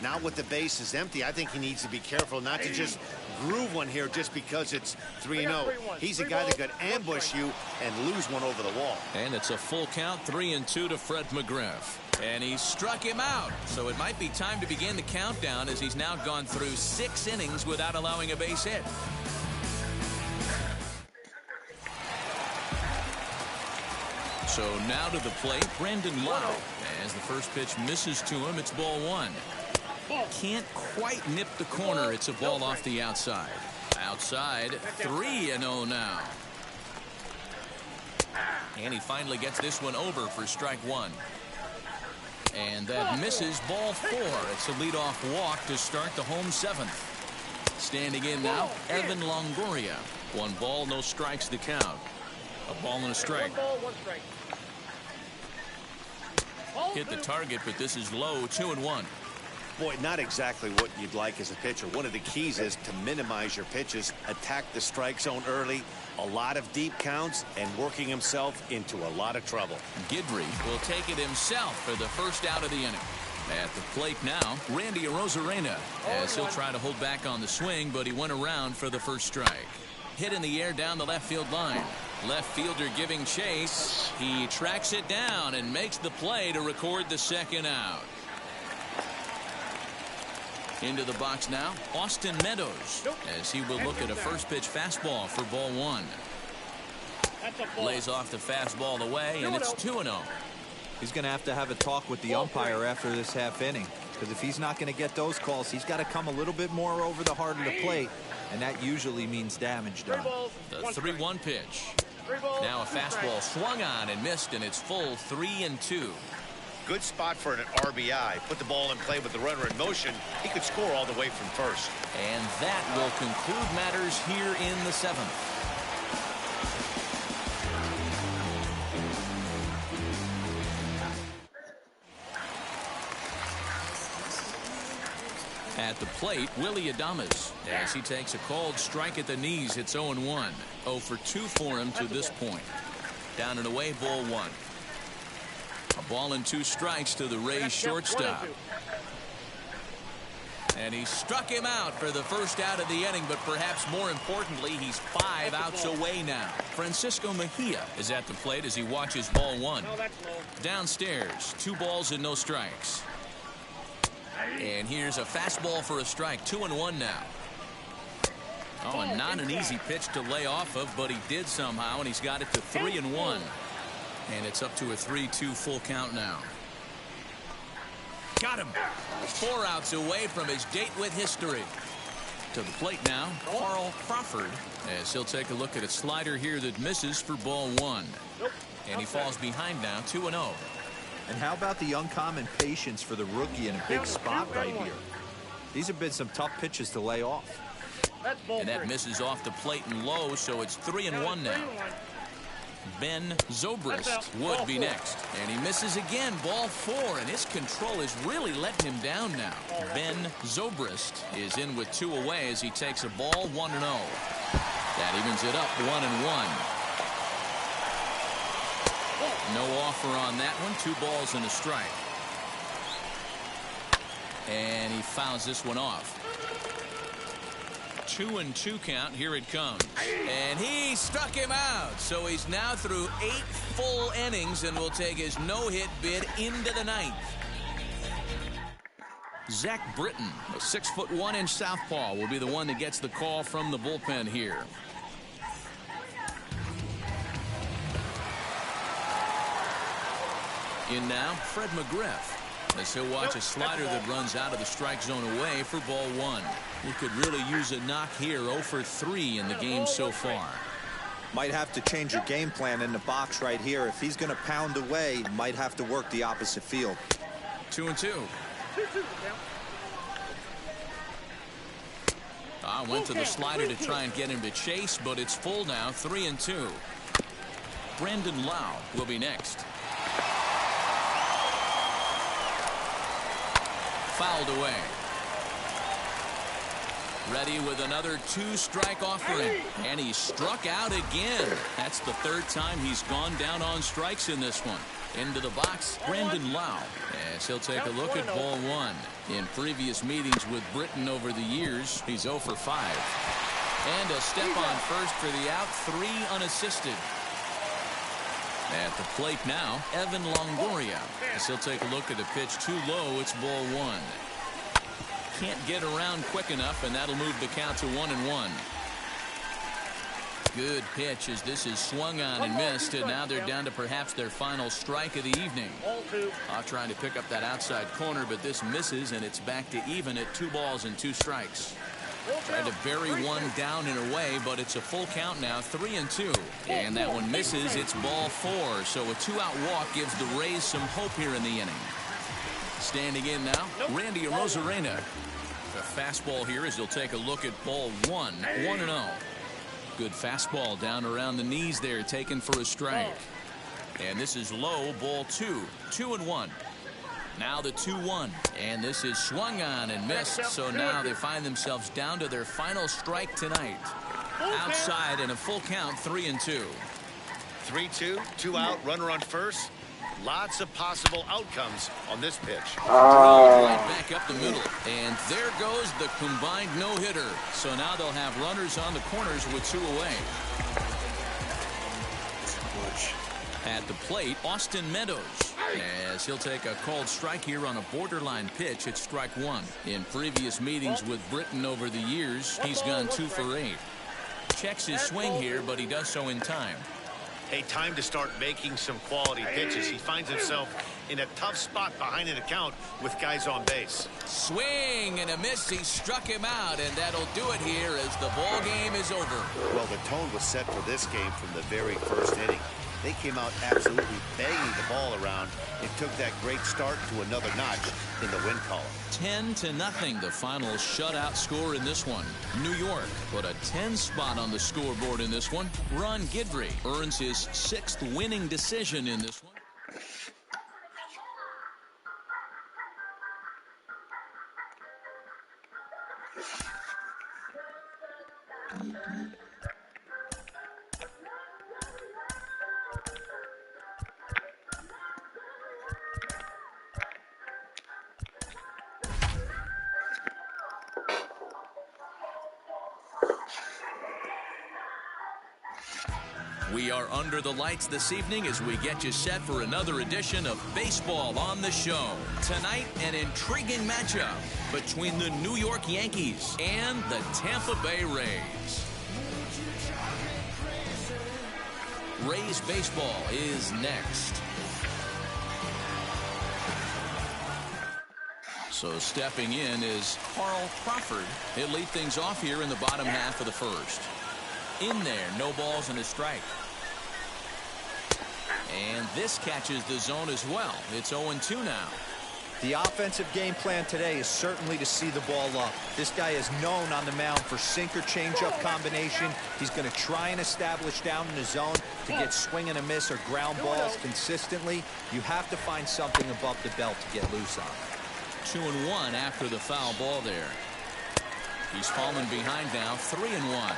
Now with the bases empty, I think he needs to be careful not to just groove one here just because it's 3-0. He's a guy that could ambush you and lose one over the wall. And it's a full count, 3-2 to Fred McGriff. And he struck him out. So it might be time to begin the countdown as he's now gone through 6 innings without allowing a base hit. So now to the plate, Brandon Lowe. As the first pitch misses to him, it's ball 1. Can't quite nip the corner. It's a ball off the outside. Outside, 3-0 now. And he finally gets this one over for strike 1. And that misses, ball 4. It's a leadoff walk to start the home 7th. Standing in now, Evan Longoria. 1 ball, no strikes to count. A ball and a strike. Hit the target, but this is low. 2-1. Boy, not exactly what you'd like as a pitcher. One of the keys is to minimize your pitches, attack the strike zone early, a lot of deep counts, and working himself into a lot of trouble. Guidry will take it himself for the first out of the inning. At the plate now, Randy Arozarena, as he'll try to hold back on the swing, but he went around for the first strike. Hit in the air down the left field line. Left fielder giving chase. He tracks it down and makes the play to record the 2nd out. Into the box now, Austin Meadows, as he will look at a first pitch fastball for ball 1. Lays off the fastball away, and it's 2-0. He's going to have a talk with the umpire after this half inning, because if he's not going to get those calls, he's got to come a little bit more over the heart of the plate, and that usually means damage done. The 3-1 pitch. Now a fastball swung on and missed, and it's full 3-2. Good spot for an RBI. Put the ball in play with the runner in motion. He could score all the way from first. And that will conclude matters here in the 7th. At the plate, Willy Adames, as he takes a called strike at the knees. It's 0-1. 0 for 2 for him to this point. Down and away, ball 1. A ball and 2 strikes to the Rays shortstop. And he struck him out for the first out of the inning, but perhaps more importantly, he's 5 outs away now. Francisco Mejia is at the plate as he watches ball 1. Downstairs, 2 balls and no strikes. And here's a fastball for a strike. 2-1 now. Oh, and not an easy pitch to lay off of, but he did somehow, and he's got it to 3-1. And it's up to a 3-2 full count now. Got him. 4 outs away from his date with history. To the plate now, Carl Crawford, as he'll take a look at a slider here that misses for ball 1. And he falls behind now, 2-0. And how about the uncommon patience for the rookie in a big spot right here? These have been some tough pitches to lay off. And that misses off the plate and low, so it's 3-1 now. Ben Zobrist would be next. And he misses again, ball 4, and his control is really letting him down now. Ben Zobrist is in with 2 away as he takes a ball, 1-0. That evens it up, 1-1. No offer on that one, 2 balls and a strike. And he fouls this one off. 2-2 count. Here it comes. And he struck him out. So he's now through 8 full innings and will take his no-hit bid into the 9th. Zach Britton, a 6'1" southpaw, will be the one that gets the call from the bullpen here. In now, Fred McGriff, as he'll watch a slider that runs out of the strike zone away for ball 1. He could really use a knock here. 0 for 3 in the game so far. Might have to change your game plan in the box right here. If he's going to pound away, might have to work the opposite field. 2-2. Went to the slider to try and get him to chase, but it's full now. 3-2. Brandon Lau will be next. Fouled away. Ready with another 2-strike offering. And he struck out again. That's the 3rd time he's gone down on strikes in this one. Into the box, Brandon Lau, as he'll take a look at ball 1. In previous meetings with Britton over the years, he's 0 for 5. And a step on first for the out, 3 unassisted. At the plate now, Evan Longoria, as he'll take a look at a pitch too low. It's ball 1. Can't get around quick enough, and that'll move the count to 1-1. Good pitch as this is swung on and missed, and now they're down to perhaps their final strike of the evening. Trying to pick up that outside corner, but this misses, and it's back to even at 2 balls and 2 strikes. Tried to bury one down and away, but it's a full count now, 3-2. And that one misses. It's ball 4, so a 2-out walk gives the Rays some hope here in the inning. Standing in now, Randy Arozarena. The fastball here as he'll take a look at ball 1, 1-0. Good fastball down around the knees there, taken for a strike. And this is low, ball 2, 2-1. Now the 2-1, and this is swung on and missed, so now they find themselves down to their final strike tonight. Outside in a full count, 3-2. 3-2, 2 out, runner on first. Lots of possible outcomes on this pitch. Right back up the middle, and there goes the combined no-hitter. So now they'll have runners on the corners with 2 away. At the plate, Austin Meadows, as he'll take a called strike here on a borderline pitch at strike 1. In previous meetings with Britton over the years, he's gone 2 for 8. Checks his swing here, but he does so in time. Hey, time to start making some quality pitches. He finds himself in a tough spot behind an account with guys on base. Swing and a miss. He struck him out, and that'll do it here as the ball game is over. Well, the tone was set for this game from the very first inning. They came out absolutely banging the ball around and took that great start to another notch in the win column. 10-0, the final shutout score in this one. New York put a 10 spot on the scoreboard in this one. Ron Guidry earns his 6th winning decision in this one. We are under the lights this evening as we get you set for another edition of Baseball on the Show. Tonight, an intriguing matchup. between the New York Yankees and the Tampa Bay Rays. Rays baseball is next. So stepping in is Carl Crawford. He'll lead things off here in the bottom half of the first. In there, no balls and a strike. And this catches the zone as well. It's 0-2 now. The offensive game plan today is certainly to see the ball up. This guy is known on the mound for sinker changeup combination. He's going to try and establish down in the zone to get swing and a miss or ground balls consistently. You have to find something above the belt to get loose on. 2-1 after the foul ball there. He's fallen behind now, 3-1.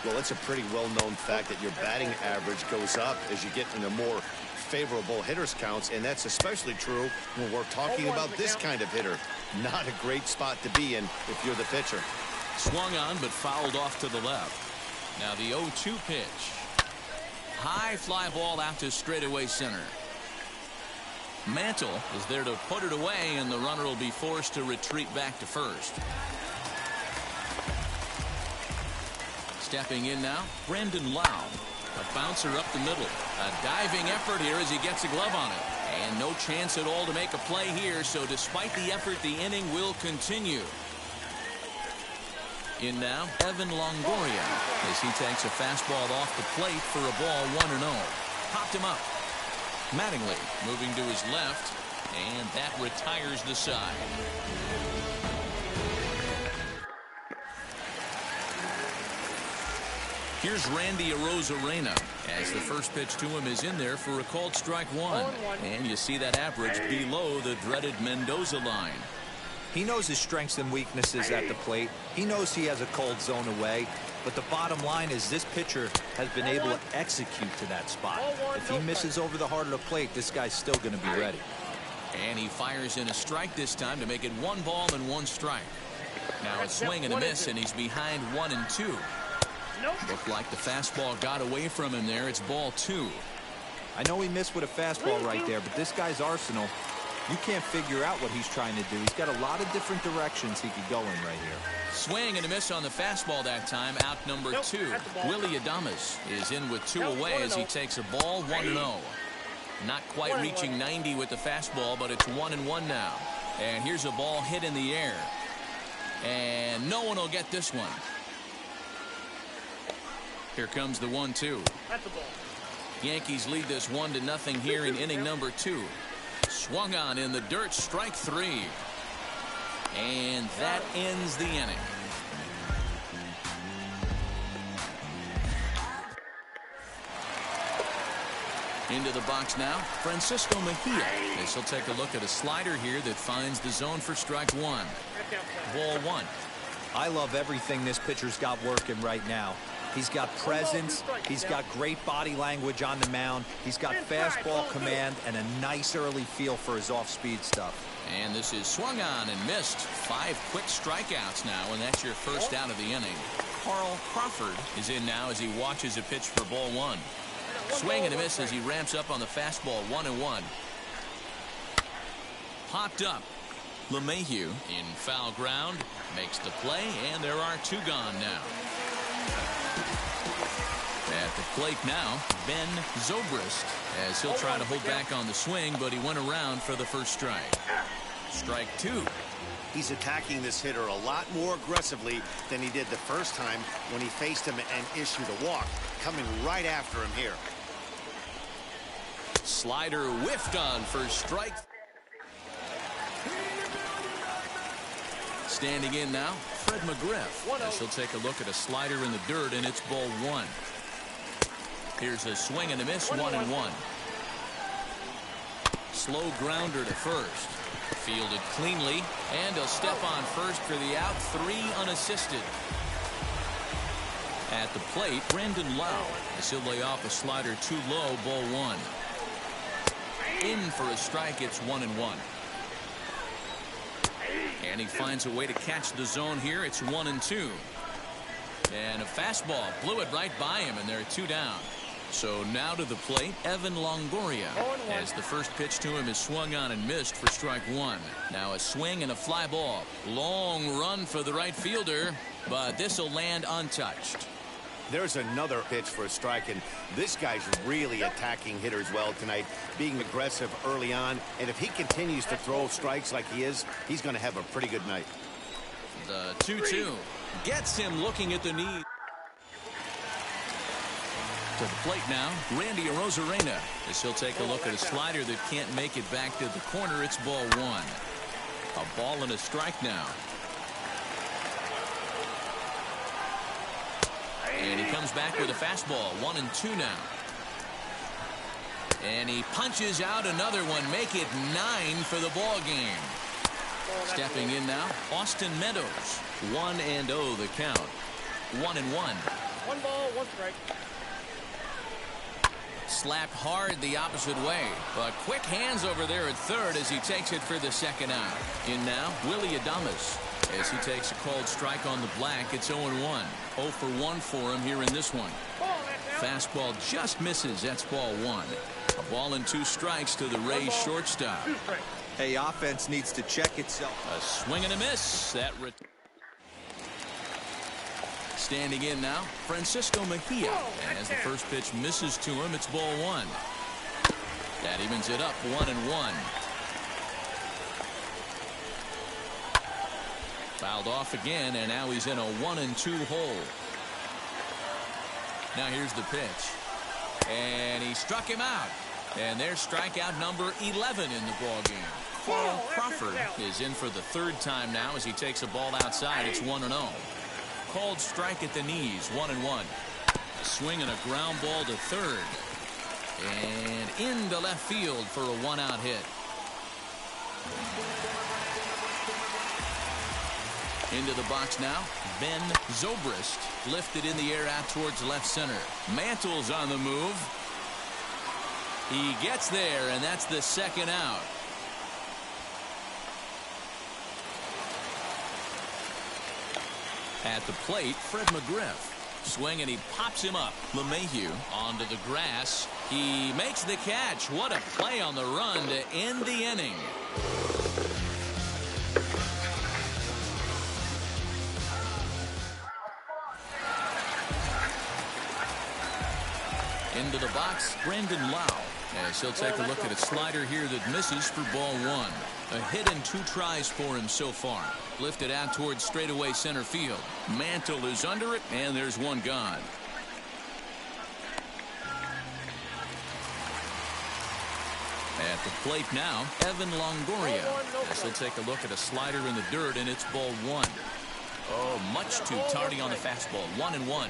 Well, it's a pretty well-known fact that your batting average goes up as you get into more favorable hitters counts, and that's especially true when we're talking about this kind of hitter. Not a great spot to be in if you're the pitcher. Swung on but fouled off to the left. Now the 0-2 pitch. High fly ball out to straightaway center. Mantle is there to put it away, and the runner will be forced to retreat back to first. Stepping in now, Brandon Lowe. A bouncer up the middle. A diving effort here as he gets a glove on it. And no chance at all to make a play here, so despite the effort, the inning will continue. In now, Evan Longoria as he takes a fastball off the plate for a ball 1-0. Popped him up. Mattingly moving to his left, and that retires the side. Here's Randy Arozarena as the first pitch to him is in there for a called strike one. And you see that average below the dreaded Mendoza line. He knows his strengths and weaknesses at the plate. He knows he has a cold zone away. But the bottom line is this pitcher has been able to execute to that spot. If he misses over the heart of the plate, this guy's still going to be ready. And he fires in a strike this time to make it 1 ball and 1 strike. Now a swing and a miss, and he's behind 1-2. Looked like the fastball got away from him there. It's ball 2. I know he missed with a fastball right there, but this guy's arsenal, you can't figure out what he's trying to do. He's got a lot of different directions he could go in right here. Swing and a miss on the fastball that time. Out number 2. Willy Adames is in with 2 away as he takes a ball 1-0. Not quite reaching 90 with the fastball, but it's 1-1 now. And here's a ball hit in the air. And no one will get this one. Here comes the 1-2. Yankees lead this 1-0 here in inning number 2. Swung on in the dirt, strike 3. And that ends the inning. Into the box now, Francisco Mejia. As he'll take a look at a slider here that finds the zone for strike 1. Ball 1. I love everything this pitcher's got working right now. He's got presence. He's got great body language on the mound. He's got fastball command and a nice early feel for his off-speed stuff. And this is swung on and missed. 5 quick strikeouts now, and that's your first out of the inning. Carl Crawford is in now as he watches a pitch for ball 1. Swing and a miss as he ramps up on the fastball. 1-1. Popped up. LeMahieu in foul ground makes the play, and there are 2 gone now. At the plate now, Ben Zobrist, as he'll try to hold back on the swing, but he went around for the first strike. Strike 2. He's attacking this hitter a lot more aggressively than he did the first time when he faced him and issued a walk. Coming right after him here. Slider whiffed on for strike. Standing in now, Fred McGriff, as he'll take a look at a slider in the dirt, and it's ball 1. Here's a swing and a miss, 1-1. Slow grounder to first. Fielded cleanly, and he'll step on first for the out. 3 unassisted. At the plate, Brandon Lowe, as he'll lay off a slider too low, ball 1. In for a strike, it's 1-1. And he finds a way to catch the zone here. It's 1-2. And a fastball blew it right by him, and there are 2 down. So now to the plate, Evan Longoria, as the first pitch to him is swung on and missed for strike one. Now a swing and a fly ball. Long run for the right fielder, but this will land untouched. There's another pitch for a strike, and this guy's really attacking hitters well tonight, being aggressive early on, and if he continues to throw strikes like he is, he's going to have a pretty good night. The 2-2 gets him looking at the knee. To the plate now, Randy Arozarena, as he'll take a look at a slider that can't make it back to the corner. It's ball one. A ball and a strike now. And he comes back with a fastball. 1-2 now. And he punches out another one. Make it 9 for the ball game. Stepping in now, Austin Meadows. 1-0 the count. 1-1. 1 ball, 1 strike. Slapped hard the opposite way, but quick hands over there at third as he takes it for the second out. In now, Willy Adames, as he takes a called strike on the black. It's 0-1. 0 for 1 for him here in this one. Fastball just misses. That's ball one. A ball and 2 strikes to the Rays shortstop. Hey, offense needs to check itself. A swing and a miss. That standing in now, Francisco Mejia, as the first pitch misses to him. It's ball one. That evens it up. 1-1. Fouled off again, and now he's in a 1-2 hole. Now here's the pitch, and he struck him out. And there's strikeout number 11 in the ball game. Carl Crawford is in for the third time now as he takes a ball outside. It's 1-0. Called strike at the knees. 1-1. A swing and a ground ball to third, and into left field for a 1-out hit. Into the box now, Ben Zobrist, lifted in the air out towards left center. Mantle's on the move. He gets there, and that's the second out. At the plate, Fred McGriff. Swing, and he pops him up. LeMahieu onto the grass. He makes the catch. What a play on the run to end the inning. Into the box, Brandon Lau, as he'll take a look at a slider here that misses for ball one. A hit and 2 tries for him so far. Lifted out towards straightaway center field. Mantle is under it, and there's one gone. At the plate now, Evan Longoria, as he'll take a look at a slider in the dirt, and it's ball one. Oh, much too tardy on the fastball. 1-1.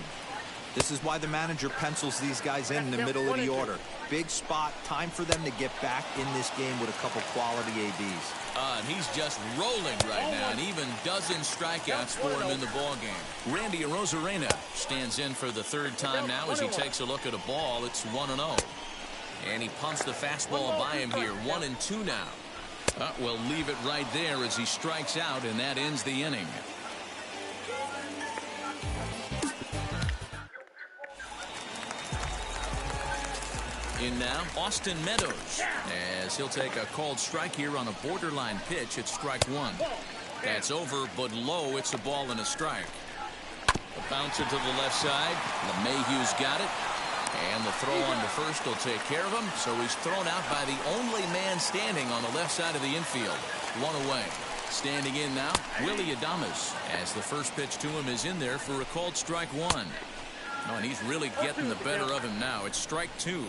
This is why the manager pencils these guys in the middle of the order. Big spot, time for them to get back in this game with a couple quality ABs. And he's just rolling right now, and even dozen strikeouts for him in the ball game. Randy Arozarena stands in for the third time now as he takes a look at a ball. It's 1-0. And he pumps the fastball by him here. 1-2 now. We'll leave it right there as he strikes out, and that ends the inning. In now, Austin Meadows, as he'll take a called strike here on a borderline pitch at strike one. That's over, but low. It's a ball and a strike. A bouncer to the left side. LeMahieu's got it. And the throw on to first will take care of him. So he's thrown out by the only man standing on the left side of the infield. 1 away. Standing in now, Willy Adames, as the first pitch to him is in there for a called strike one. Oh, and he's really getting the better of him now. It's strike 2.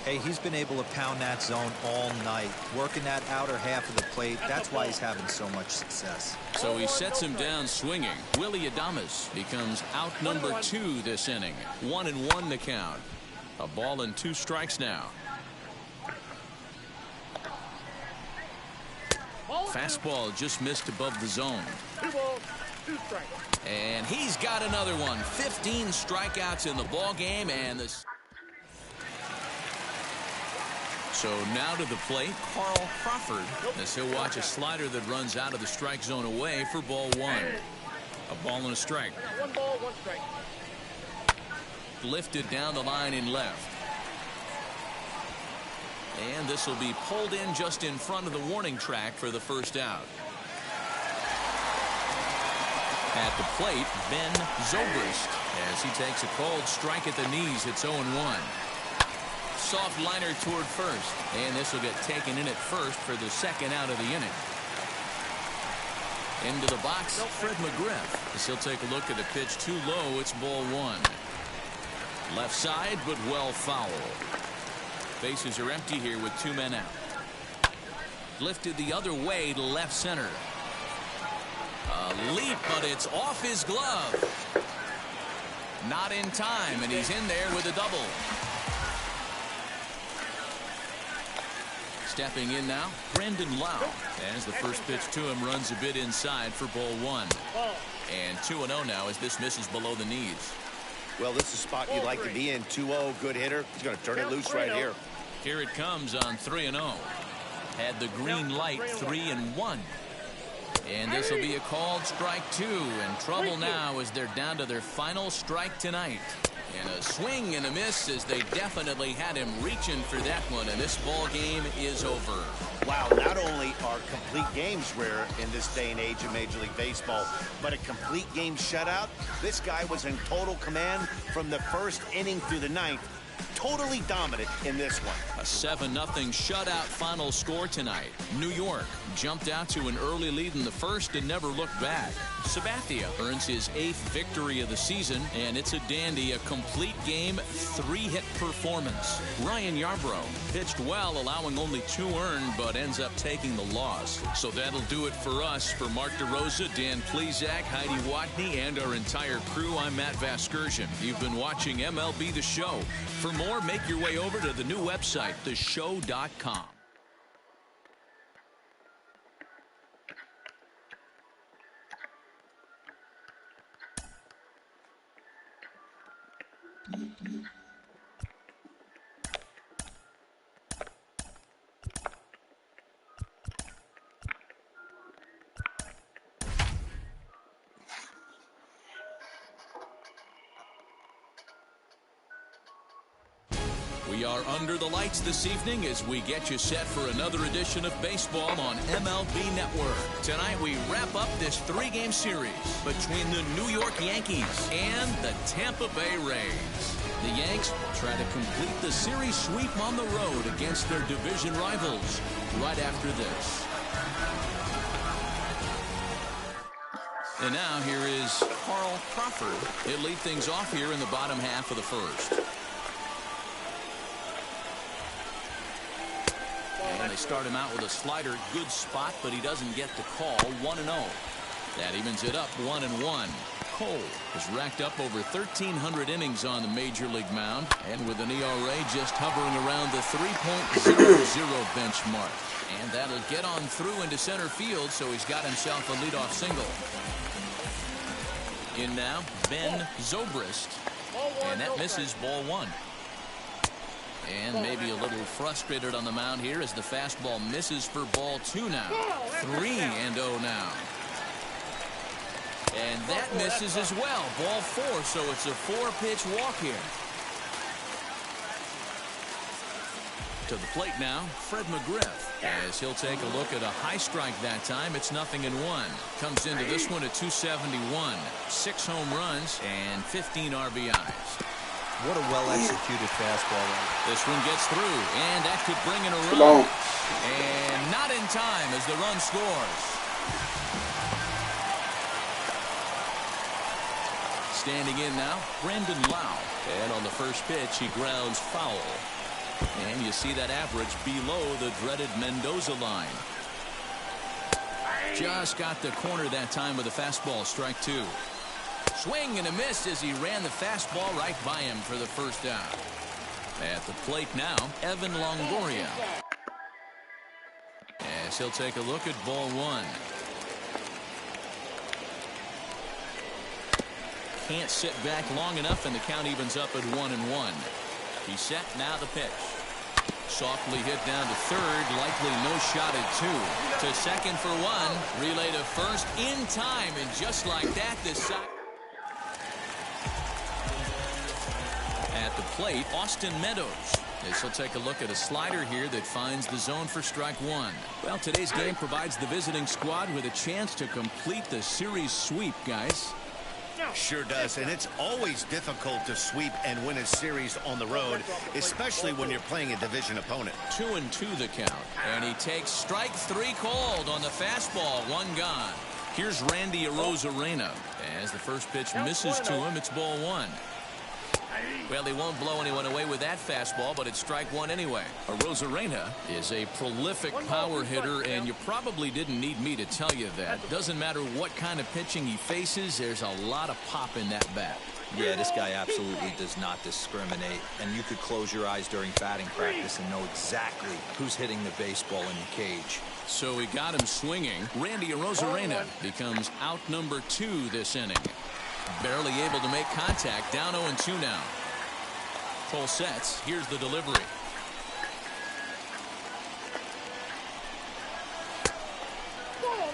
Hey, he's been able to pound that zone all night, working that outer half of the plate. That's why he's having so much success. So he sets him down swinging. Willy Adames becomes out number 2 this inning. 1-1 the count. A ball and 2 strikes now. Fastball just missed above the zone. 2 balls, 2 strikes. And he's got another one. 15 strikeouts in the ball game, and this. So now to the plate, Carl Crawford, as he'll watch a slider that runs out of the strike zone away for ball one. A ball and a strike. 1 ball, 1 strike. lifted down the line in left. And this will be pulled in just in front of the warning track for the first out. At the plate, Ben Zobrist, as he takes a cold strike at the knees. It's 0-1. Soft liner toward first, and this will get taken in at first for the second out of the inning. Into the box, Fred McGriff, as he'll take a look at a pitch too low. It's ball one. Left side, but well foul. Bases are empty here with 2 men out. Lifted the other way to left center. A leap, but it's off his glove. Not in time, and he's in there with a double. Stepping in now, Brandon Lau, as the first pitch to him runs a bit inside for ball one. And 2-0 now as this misses below the knees. Well, this is a spot you'd like to be in. 2-0, good hitter. He's going to turn it loose right here. Here it comes on 3-0. Had the green light, 3-1. And this will be a called strike 2. And trouble now as they're down to their final strike tonight. And a swing and a miss as they definitely had him reaching for that one. And this ball game is over. Wow, not only are complete games rare in this day and age of Major League Baseball, but a complete game shutout. This guy was in total command from the first inning through the ninth. Totally dominant in this one. A 7-0 shutout final score tonight. New York jumped out to an early lead in the first and never looked back. Sabathia earns his 8th victory of the season, and it's a dandy, a complete game, 3-hit performance. Ryan Yarbrough pitched well, allowing only 2 earned, but ends up taking the loss. So that'll do it for us. For Mark DeRosa, Dan Plesac, Heidi Watney, and our entire crew, I'm Matt Vasgersian. You've been watching MLB The Show. For more, make your way over to the new website, theshow.com. We are under the lights this evening as we get you set for another edition of baseball on MLB Network. Tonight we wrap up this 3-game series between the New York Yankees and the Tampa Bay Rays. The Yanks try to complete the series sweep on the road against their division rivals right after this. And now here is Carl Crawford. He'll lead things off here in the bottom half of the first. And they start him out with a slider. Good spot, but he doesn't get the call. 1-0. That evens it up 1-1. Cole has racked up over 1,300 innings on the major league mound, and with an ERA just hovering around the 3.00 benchmark. And that'll get on through into center field, so he's got himself a leadoff single. In now, Ben Zobrist. And that misses ball one. And maybe a little frustrated on the mound here as the fastball misses for ball 2 now. 3-0 now. And that misses as well. Ball 4, so it's a 4-pitch walk here. To the plate now, Fred McGriff, as he'll take a look at a high strike that time. It's 0-1. Comes into this one at 271. 6 home runs and 15 RBIs. What a well-executed fastball. This one gets through, and that could bring in a run. And not in time as the run scores. Standing in now, Brandon Lau. And on the first pitch, he grounds foul. And you see that average below the dreaded Mendoza line. Just got the corner that time with a fastball, strike 2. Swing and a miss as he ran the fastball right by him for the first out. At the plate now, Evan Longoria. As he'll take a look at ball 1. Can't sit back long enough, and the count evens up at 1-1. He's set, now the pitch. Softly hit down to third, likely no shot at 2. To second for 1, relay to first in time, and just like that, this side. plate, Austin Meadows. This will take a look at a slider here that finds the zone for strike one. Well, today's game provides the visiting squad with a chance to complete the series sweep, guys. Sure does, and it's always difficult to sweep and win a series on the road, especially when you're playing a division opponent. 2-2 the count, and he takes strike three called on the fastball. One gone. Here's Randy Arozarena. As the first pitch misses to him, it's ball one. Well, he won't blow anyone away with that fastball, but it's strike one anyway. Arozarena is a prolific power hitter, and you probably didn't need me to tell you that. Doesn't matter what kind of pitching he faces, there's a lot of pop in that bat. Yeah, this guy absolutely does not discriminate, and you could close your eyes during batting practice and know exactly who's hitting the baseball in the cage. So we got him swinging. Randy Arozarena becomes out number 2 this inning. Barely able to make contact. Down 0-2 now. Full sets. Here's the delivery.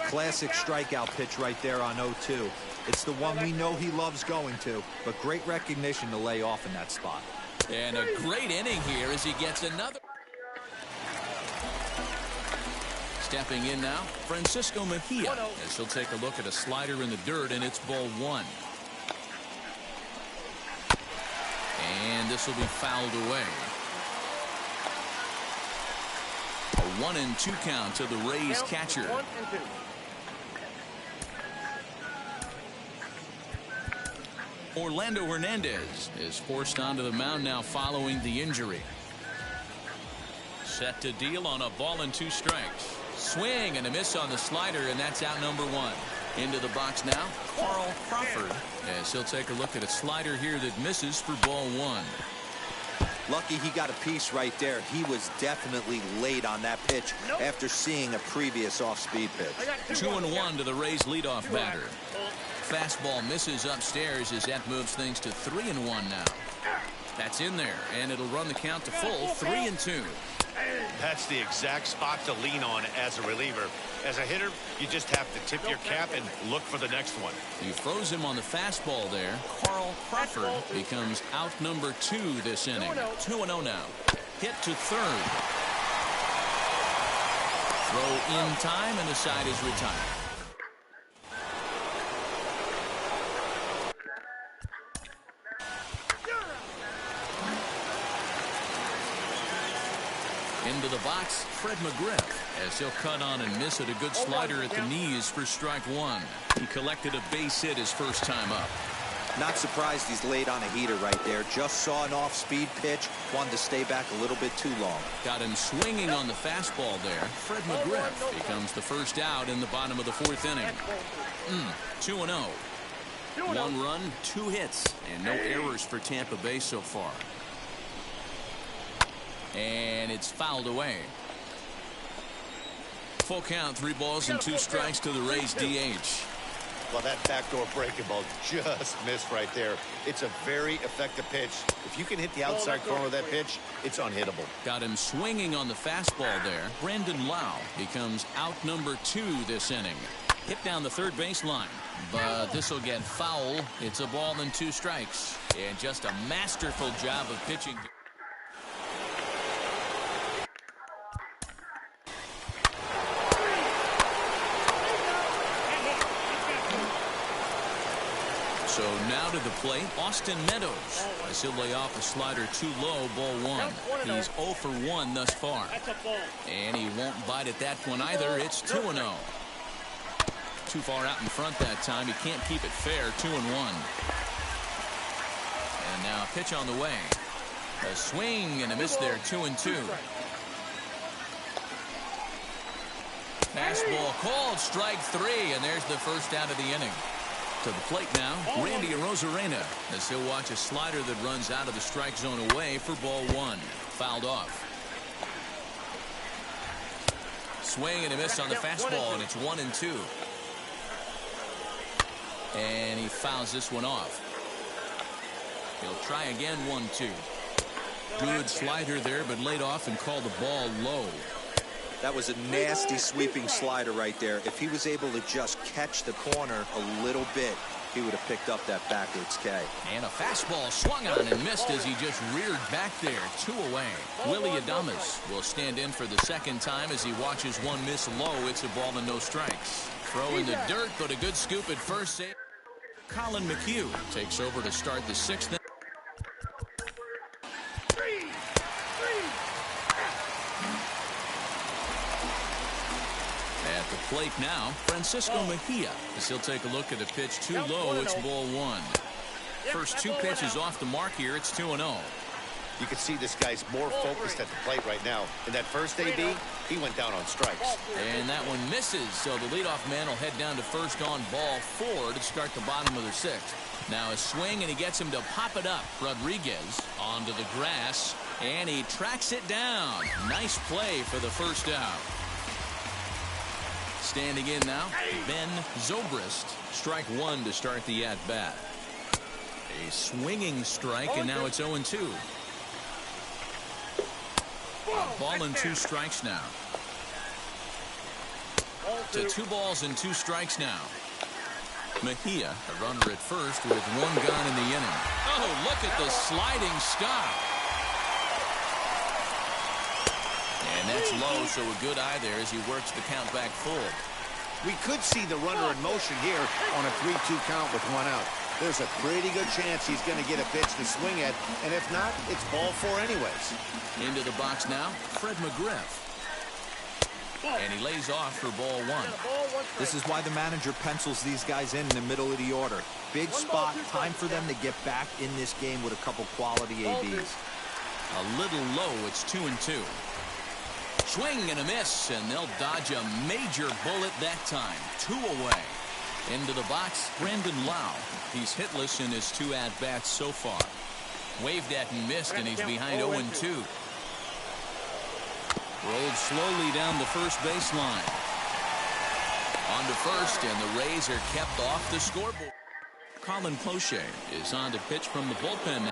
Classic strikeout pitch right there on 0-2. It's the one we know he loves going to, but great recognition to lay off in that spot. And a great inning here as he gets another. Stepping in now, Francisco Mejia, as he'll take a look at a slider in the dirt, and it's ball one. And this will be fouled away. A 1-2 count to the Rays catcher. Orlando Hernandez is forced onto the mound now following the injury. Set to deal on a ball and 2 strikes. Swing and a miss on the slider, and that's out number 1. Into the box now, Carl Crawford, as he'll take a look at a slider here that misses for ball 1. Lucky he got a piece right there. He was definitely late on that pitch after seeing a previous off-speed pitch. 2-1 to the Rays leadoff batter. Fastball misses upstairs as that moves things to 3-1 now. That's in there, and it'll run the count to full 3-2. That's the exact spot to lean on as a reliever. As a hitter, you just have to tip your cap and look for the next one. You froze him on the fastball there. Carl Crawford becomes out number 2 this inning. 2-0 now. Hit to third. Throw in time, and the side is retired. Into the box, Fred McGriff, as he'll cut on and miss at a good slider at the knees for strike 1. He collected a base hit his first time up. Not surprised he's laid on a heater right there. Just saw an off-speed pitch. Wanted to stay back a little bit too long. Got him swinging on the fastball there. Fred McGriff becomes the first out in the bottom of the 4th inning. 2-0. 1 run, 2 hits, and no errors for Tampa Bay so far. And it's fouled away. Full count, 3 balls and 2 strikes to the Rays DH. Well, that backdoor breaking ball just missed right there. It's a very effective pitch. If you can hit the outside corner of that pitch, it's unhittable. Got him swinging on the fastball there. Brandon Lau becomes out number 2 this inning. Hit down the third baseline, but this will get foul. It's a ball and 2 strikes. And just a masterful job of pitching. So now to the plate, Austin Meadows, as he'll lay off a slider too low, ball 1. He's 0 for 1 thus far. And he won't bite at that one either. It's 2-0. Too far out in front that time. He can't keep it fair. 2-1. And now a pitch on the way. A swing and a miss there. 2-2. Fastball called, strike 3, and there's the first out of the inning. To the plate now, Randy Arozarena, as he'll watch a slider that runs out of the strike zone away for ball 1. Fouled off. Swing and a miss on the fastball, and it's 1-2. And he fouls this one off. He'll try again, 1-2. Good slider there, but laid off and called the ball low. That was a nasty sweeping slider right there. If he was able to just catch the corner a little bit, he would have picked up that backwards K. And a fastball swung on and missed as he just reared back there. 2 away. Willie Adames will stand in for the second time as he watches one miss low. It's a ball and no strikes. Throw in the dirt, but a good scoop at first. Colin McHugh takes over to start the 6th. At the plate now, Francisco Mejia, as he'll take a look at a pitch too low. It's ball 1. First 2 pitches off the mark here. It's 2-0. You can see this guy's more focused at the plate right now. In that first AB, he went down on strikes. And that one misses, so the leadoff man will head down to first on ball 4 to start the bottom of their 6th. Now a swing, and he gets him to pop it up. Rodriguez onto the grass, and he tracks it down. Nice play for the first out. Standing in now, Ben Zobrist. Strike 1 to start the at-bat. A swinging strike, and now it's 0-2. Ball and 2 strikes now. To 2 balls and 2 strikes now. Mejia, a runner at first with 1 gone in the inning. Oh, look at the sliding stop. And that's low, so a good eye there as he works the count back full. We could see the runner in motion here on a 3-2 count with 1 out. There's a pretty good chance he's going to get a pitch to swing at, and if not, it's ball 4 anyways. Into the box now, Fred McGriff. And he lays off for ball 1. This is why the manager pencils these guys in the middle of the order. Big spot, time for them to get back in this game with a couple quality ABs. A little low, it's 2-2. Swing and a miss, and they'll dodge a major bullet that time. 2 away. Into the box, Brandon Lau. He's hitless in his 2 at-bats so far. Waved at and missed, and he's behind 0-2. Rolled slowly down the first baseline. On to first, and the Rays are kept off the scoreboard. Colin Cloche is on to pitch from the bullpen.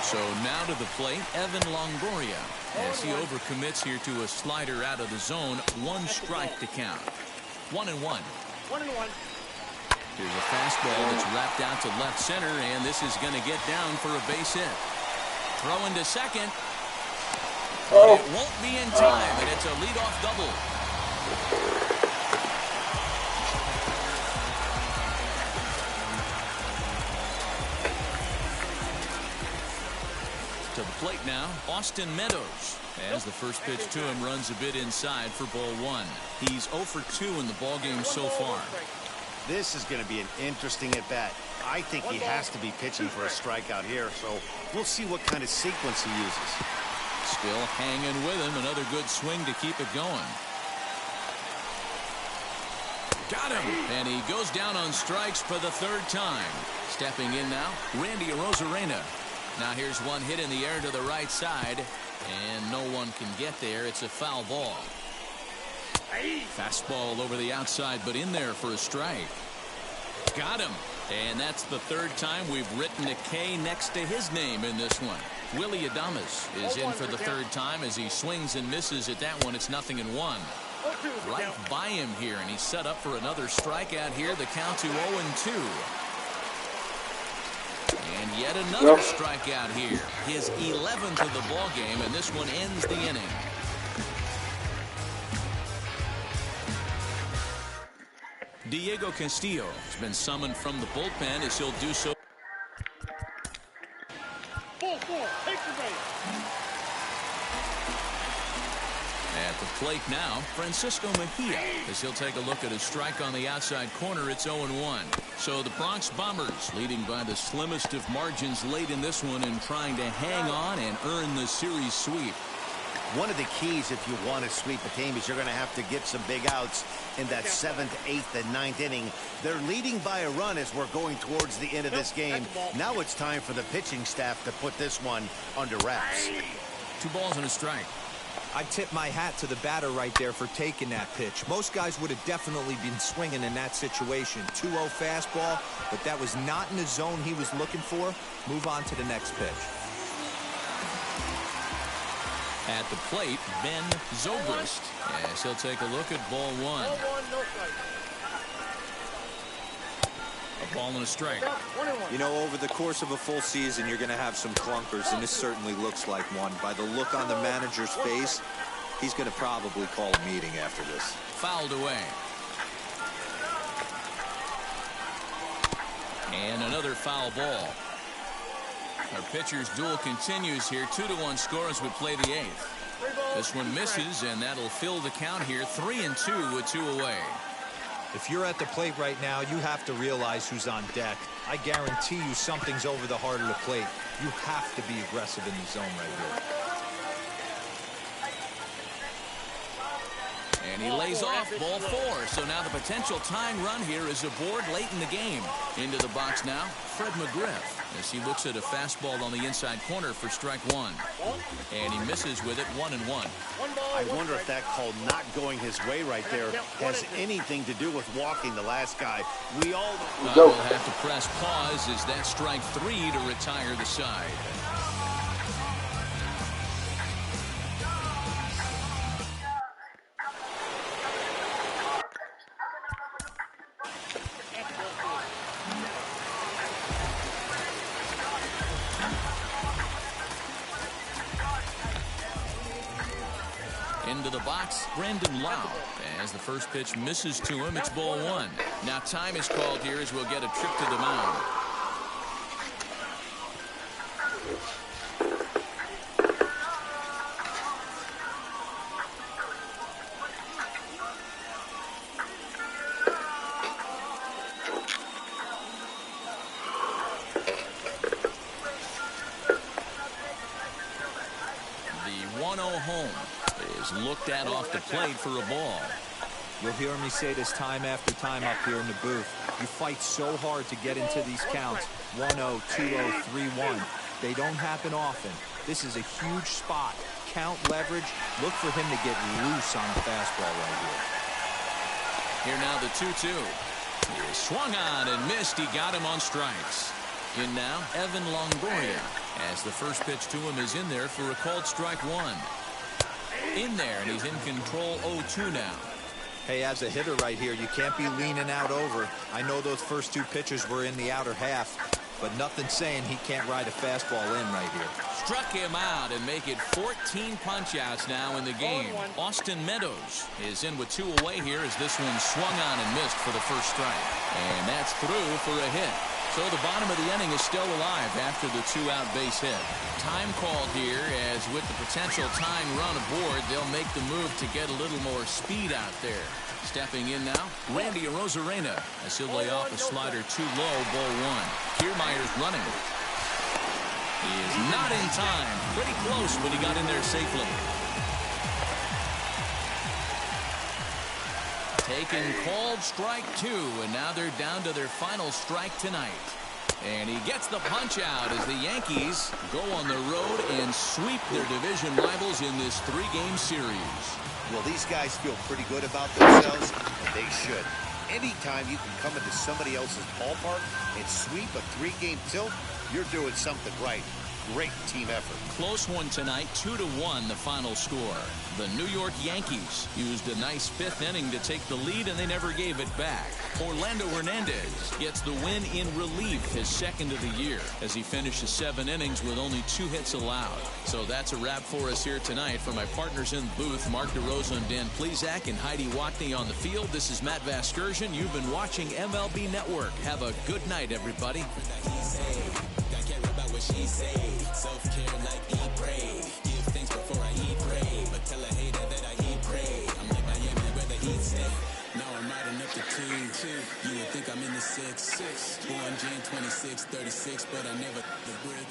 So now to the plate, Evan Longoria, as he overcommits here to a slider out of the zone. 1 strike to count. 1-1. 1-1. Here's a fastball that's wrapped out to left center, and this is going to get down for a base hit. Throw into second. But it won't be in time, and it's a leadoff double. To the plate now, Austin Meadows, as the first pitch to him runs a bit inside for ball 1. He's 0 for 2 in the ballgame so far. This is going to be an interesting at-bat. I think he has to be pitching for a strikeout here, so we'll see what kind of sequence he uses. Still hanging with him. Another good swing to keep it going. Got him, and he goes down on strikes for the 3rd time. Stepping in now, Randy Arozarena. Now here's one hit in the air to the right side, and no one can get there. It's a foul ball. Fastball over the outside, but in there for a strike. Got him. And that's the 3rd time we've written a K next to his name in this one. Willie Adames is in for the 3rd time as he swings and misses at that one. It's 0-1. Right by him here, and he's set up for another strikeout here. The count to 0-2. And yet another strikeout here. His 11th of the ball game, and this one ends the inning. Diego Castillo has been summoned from the bullpen as he'll do so. Ball 4, take the base. At the plate now, Francisco Mejia, as he'll take a look at a strike on the outside corner. It's 0-1. So the Bronx Bombers leading by the slimmest of margins late in this one and trying to hang on and earn the series sweep. One of the keys if you want to sweep a team is you're going to have to get some big outs in that 7th, 8th, and 9th inning. They're leading by a run as we're going towards the end of this game. Now it's time for the pitching staff to put this one under wraps. 2 balls and a strike. I tip my hat to the batter right there for taking that pitch. Most guys would have definitely been swinging in that situation. 2-0 fastball, but that was not in the zone he was looking for. Move on to the next pitch. At the plate, Ben Zobrist. As he'll take a look at ball one. No strike. A ball and a strike. 1-1. You know, over the course of a full season, you're going to have some clunkers, and this certainly looks like one. By the look on the manager's face, he's going to probably call a meeting after this. Fouled away. And another foul ball. Our pitcher's duel continues here. 2-1 score as we play the eighth. This one misses, and that'll fill the count here. 3-2 with 2 away. If you're at the plate right now, you have to realize who's on deck. I guarantee you something's over the heart of the plate. You have to be aggressive in the zone right here. And he lays off ball 4. So now the potential tying run here is aboard late in the game. Into the box now, Fred McGriff, as he looks at a fastball on the inside corner for strike 1. And he misses with it. 1-1. I wonder if that call not going his way right there has anything to do with walking the last guy. We all will have to press pause as that strike 3 to retire the side. Into the box, Brandon Lau. As the first pitch misses to him, it's ball 1. Now time is called here as we'll get a trip to the mound. The 1-0 home is looked at off the plate for a ball. You'll hear me say this time after time up here in the booth. You fight so hard to get into these counts. 1-0, 2-0, 3-1. They don't happen often. This is a huge spot. Count leverage. Look for him to get loose on the fastball right here. Here now the 2-2. He swung on and missed. He got him on strikes. In now, Evan Longoria, as the first pitch to him is in there for a called strike 1. In there, and he's in control. 0-2 now. Hey, as a hitter right here, you can't be leaning out over. I know those first 2 pitches were in the outer half, but nothing saying he can't ride a fastball in right here. Struck him out and make it 14 punch-outs now in the game. Austin Meadows is in with 2 away here as this one swung on and missed for the first strike. And that's through for a hit. So the bottom of the inning is still alive after the 2-out base hit. Time called here, as with the potential tying run aboard, they'll make the move to get a little more speed out there. Stepping in now, Randy Arozarena, as he'll lay off a slider too low, ball 1. Kiermaier's running. He is not in time. Pretty close, but he got in there safely. Taken called strike 2, and now they're down to their final strike tonight. And he gets the punch out as the Yankees go on the road and sweep their division rivals in this 3-game series. Well, these guys feel pretty good about themselves, and they should. Anytime you can come into somebody else's ballpark and sweep a 3-game tilt, you're doing something right. Great team effort. Close one tonight, 2-1 the final score. The New York Yankees used a nice 5th inning to take the lead, and they never gave it back. Orlando Hernandez gets the win in relief, his 2nd of the year, as he finishes 7 innings with only 2 hits allowed. So that's a wrap for us here tonight. For my partners in the booth, Mark DeRosa and Dan Plesac and Heidi Watney on the field, this is Matt Vasgersian. You've been watching MLB Network. Have a good night, everybody. She say, self-care like eat, pray. Give thanks before I eat, pray. But tell a hater that I eat, pray. I'm like Miami where the heat stay. Now I'm riding up to 2. You would think I'm in the 6. Born Jan 26, 36, but I never the brick.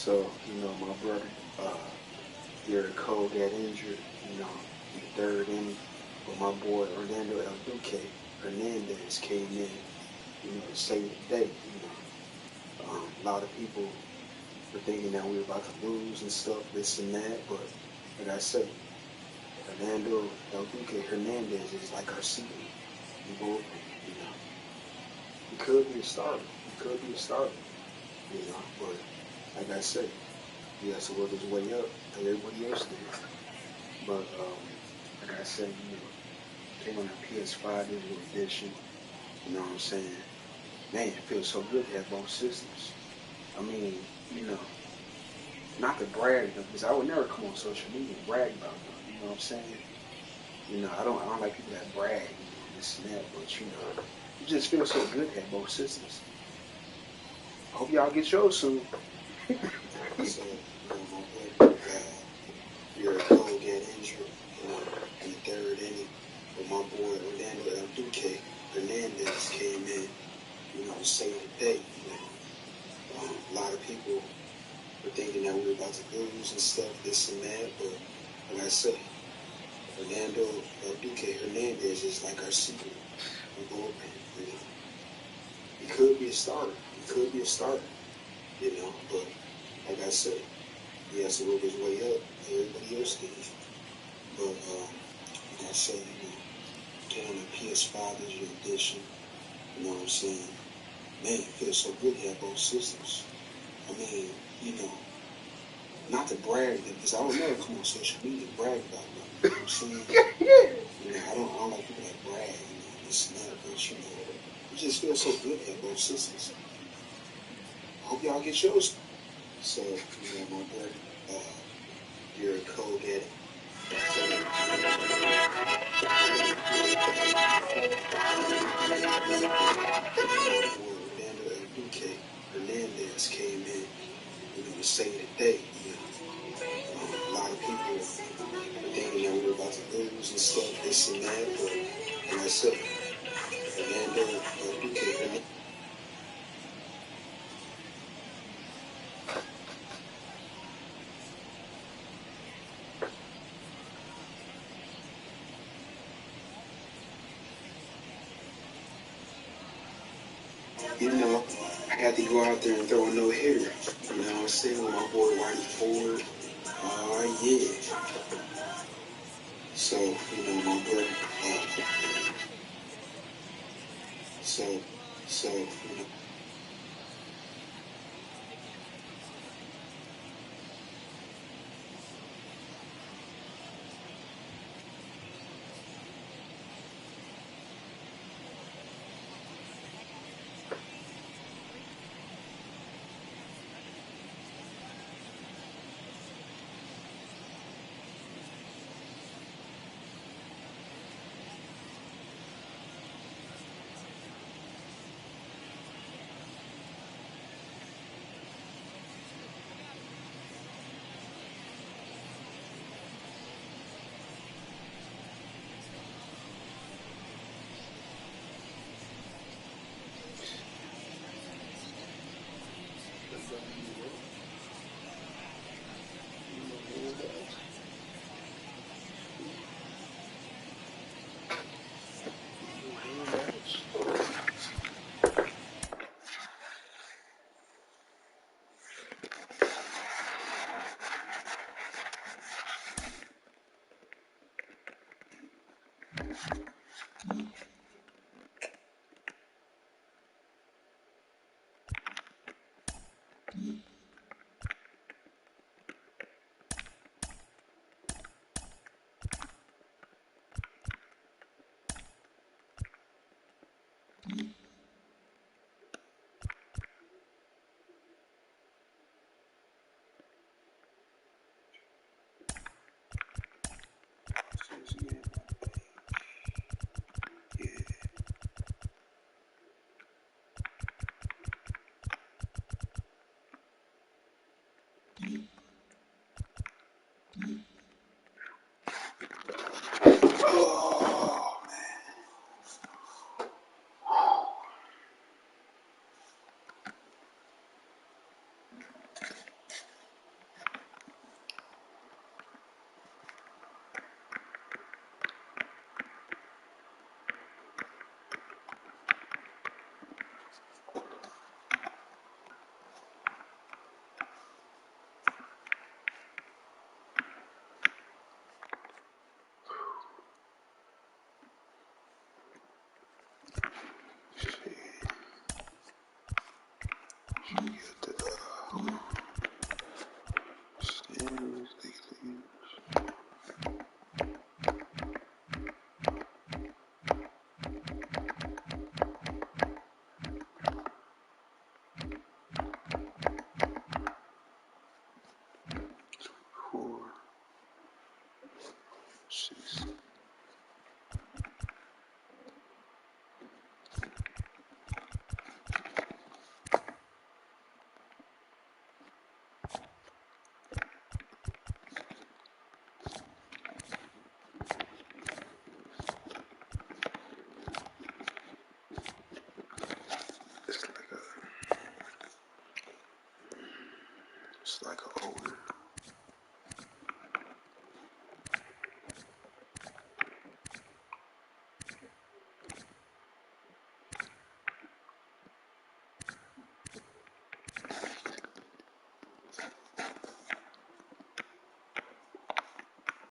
So, my brother, Garrett Cole got injured, in the third inning. But my boy Orlando El Duque Hernandez came in, to save the day. A lot of people were thinking that we were about to lose and stuff, this and that. But like I said, Orlando El Duque Hernandez is like our secret. He could be a starter. But like I said, he has to work his way up like everybody else did. But like I said, came on the PS5 digital edition. You know what I'm saying? Man, it feels so good to have both systems. I mean, not to brag, because I would never come on social media and brag about them. You know what I'm saying? I don't like people that brag, this and that, but it just feels so good to have both systems. I hope y'all get yours soon. So, my boy, Garrett Cole got injured, in the third inning. But my boy Orlando El Duque Hernandez came in, to save the day. A lot of people were thinking that we were about to lose and stuff, this and that. But like I said, Orlando El Duque Hernandez is like our secret bullpen. He could be a starter. But like I said, he has to work his way up. Everybody else did. But like I said, came on the PS5 digital edition. You know what I'm saying? Man, it feels so good to have both systems. I mean, not to brag, because I would never come on social media and brag about them. You know what I'm saying? I don't like people that brag, this and that, but it just feels so good to have both systems. I hope y'all get yours. So, my boy, Garrett Cole got it. Orlando El Duque Hernandez came in, to save the day. A lot of people were thinking that we were about to lose and stuff, this and that, but like I said, Orlando El Duque Hernandez. I had to go out there and throw a no-hitter. You know what I'm saying? With my boy Whitey Ford. Yeah. So, my brother. So,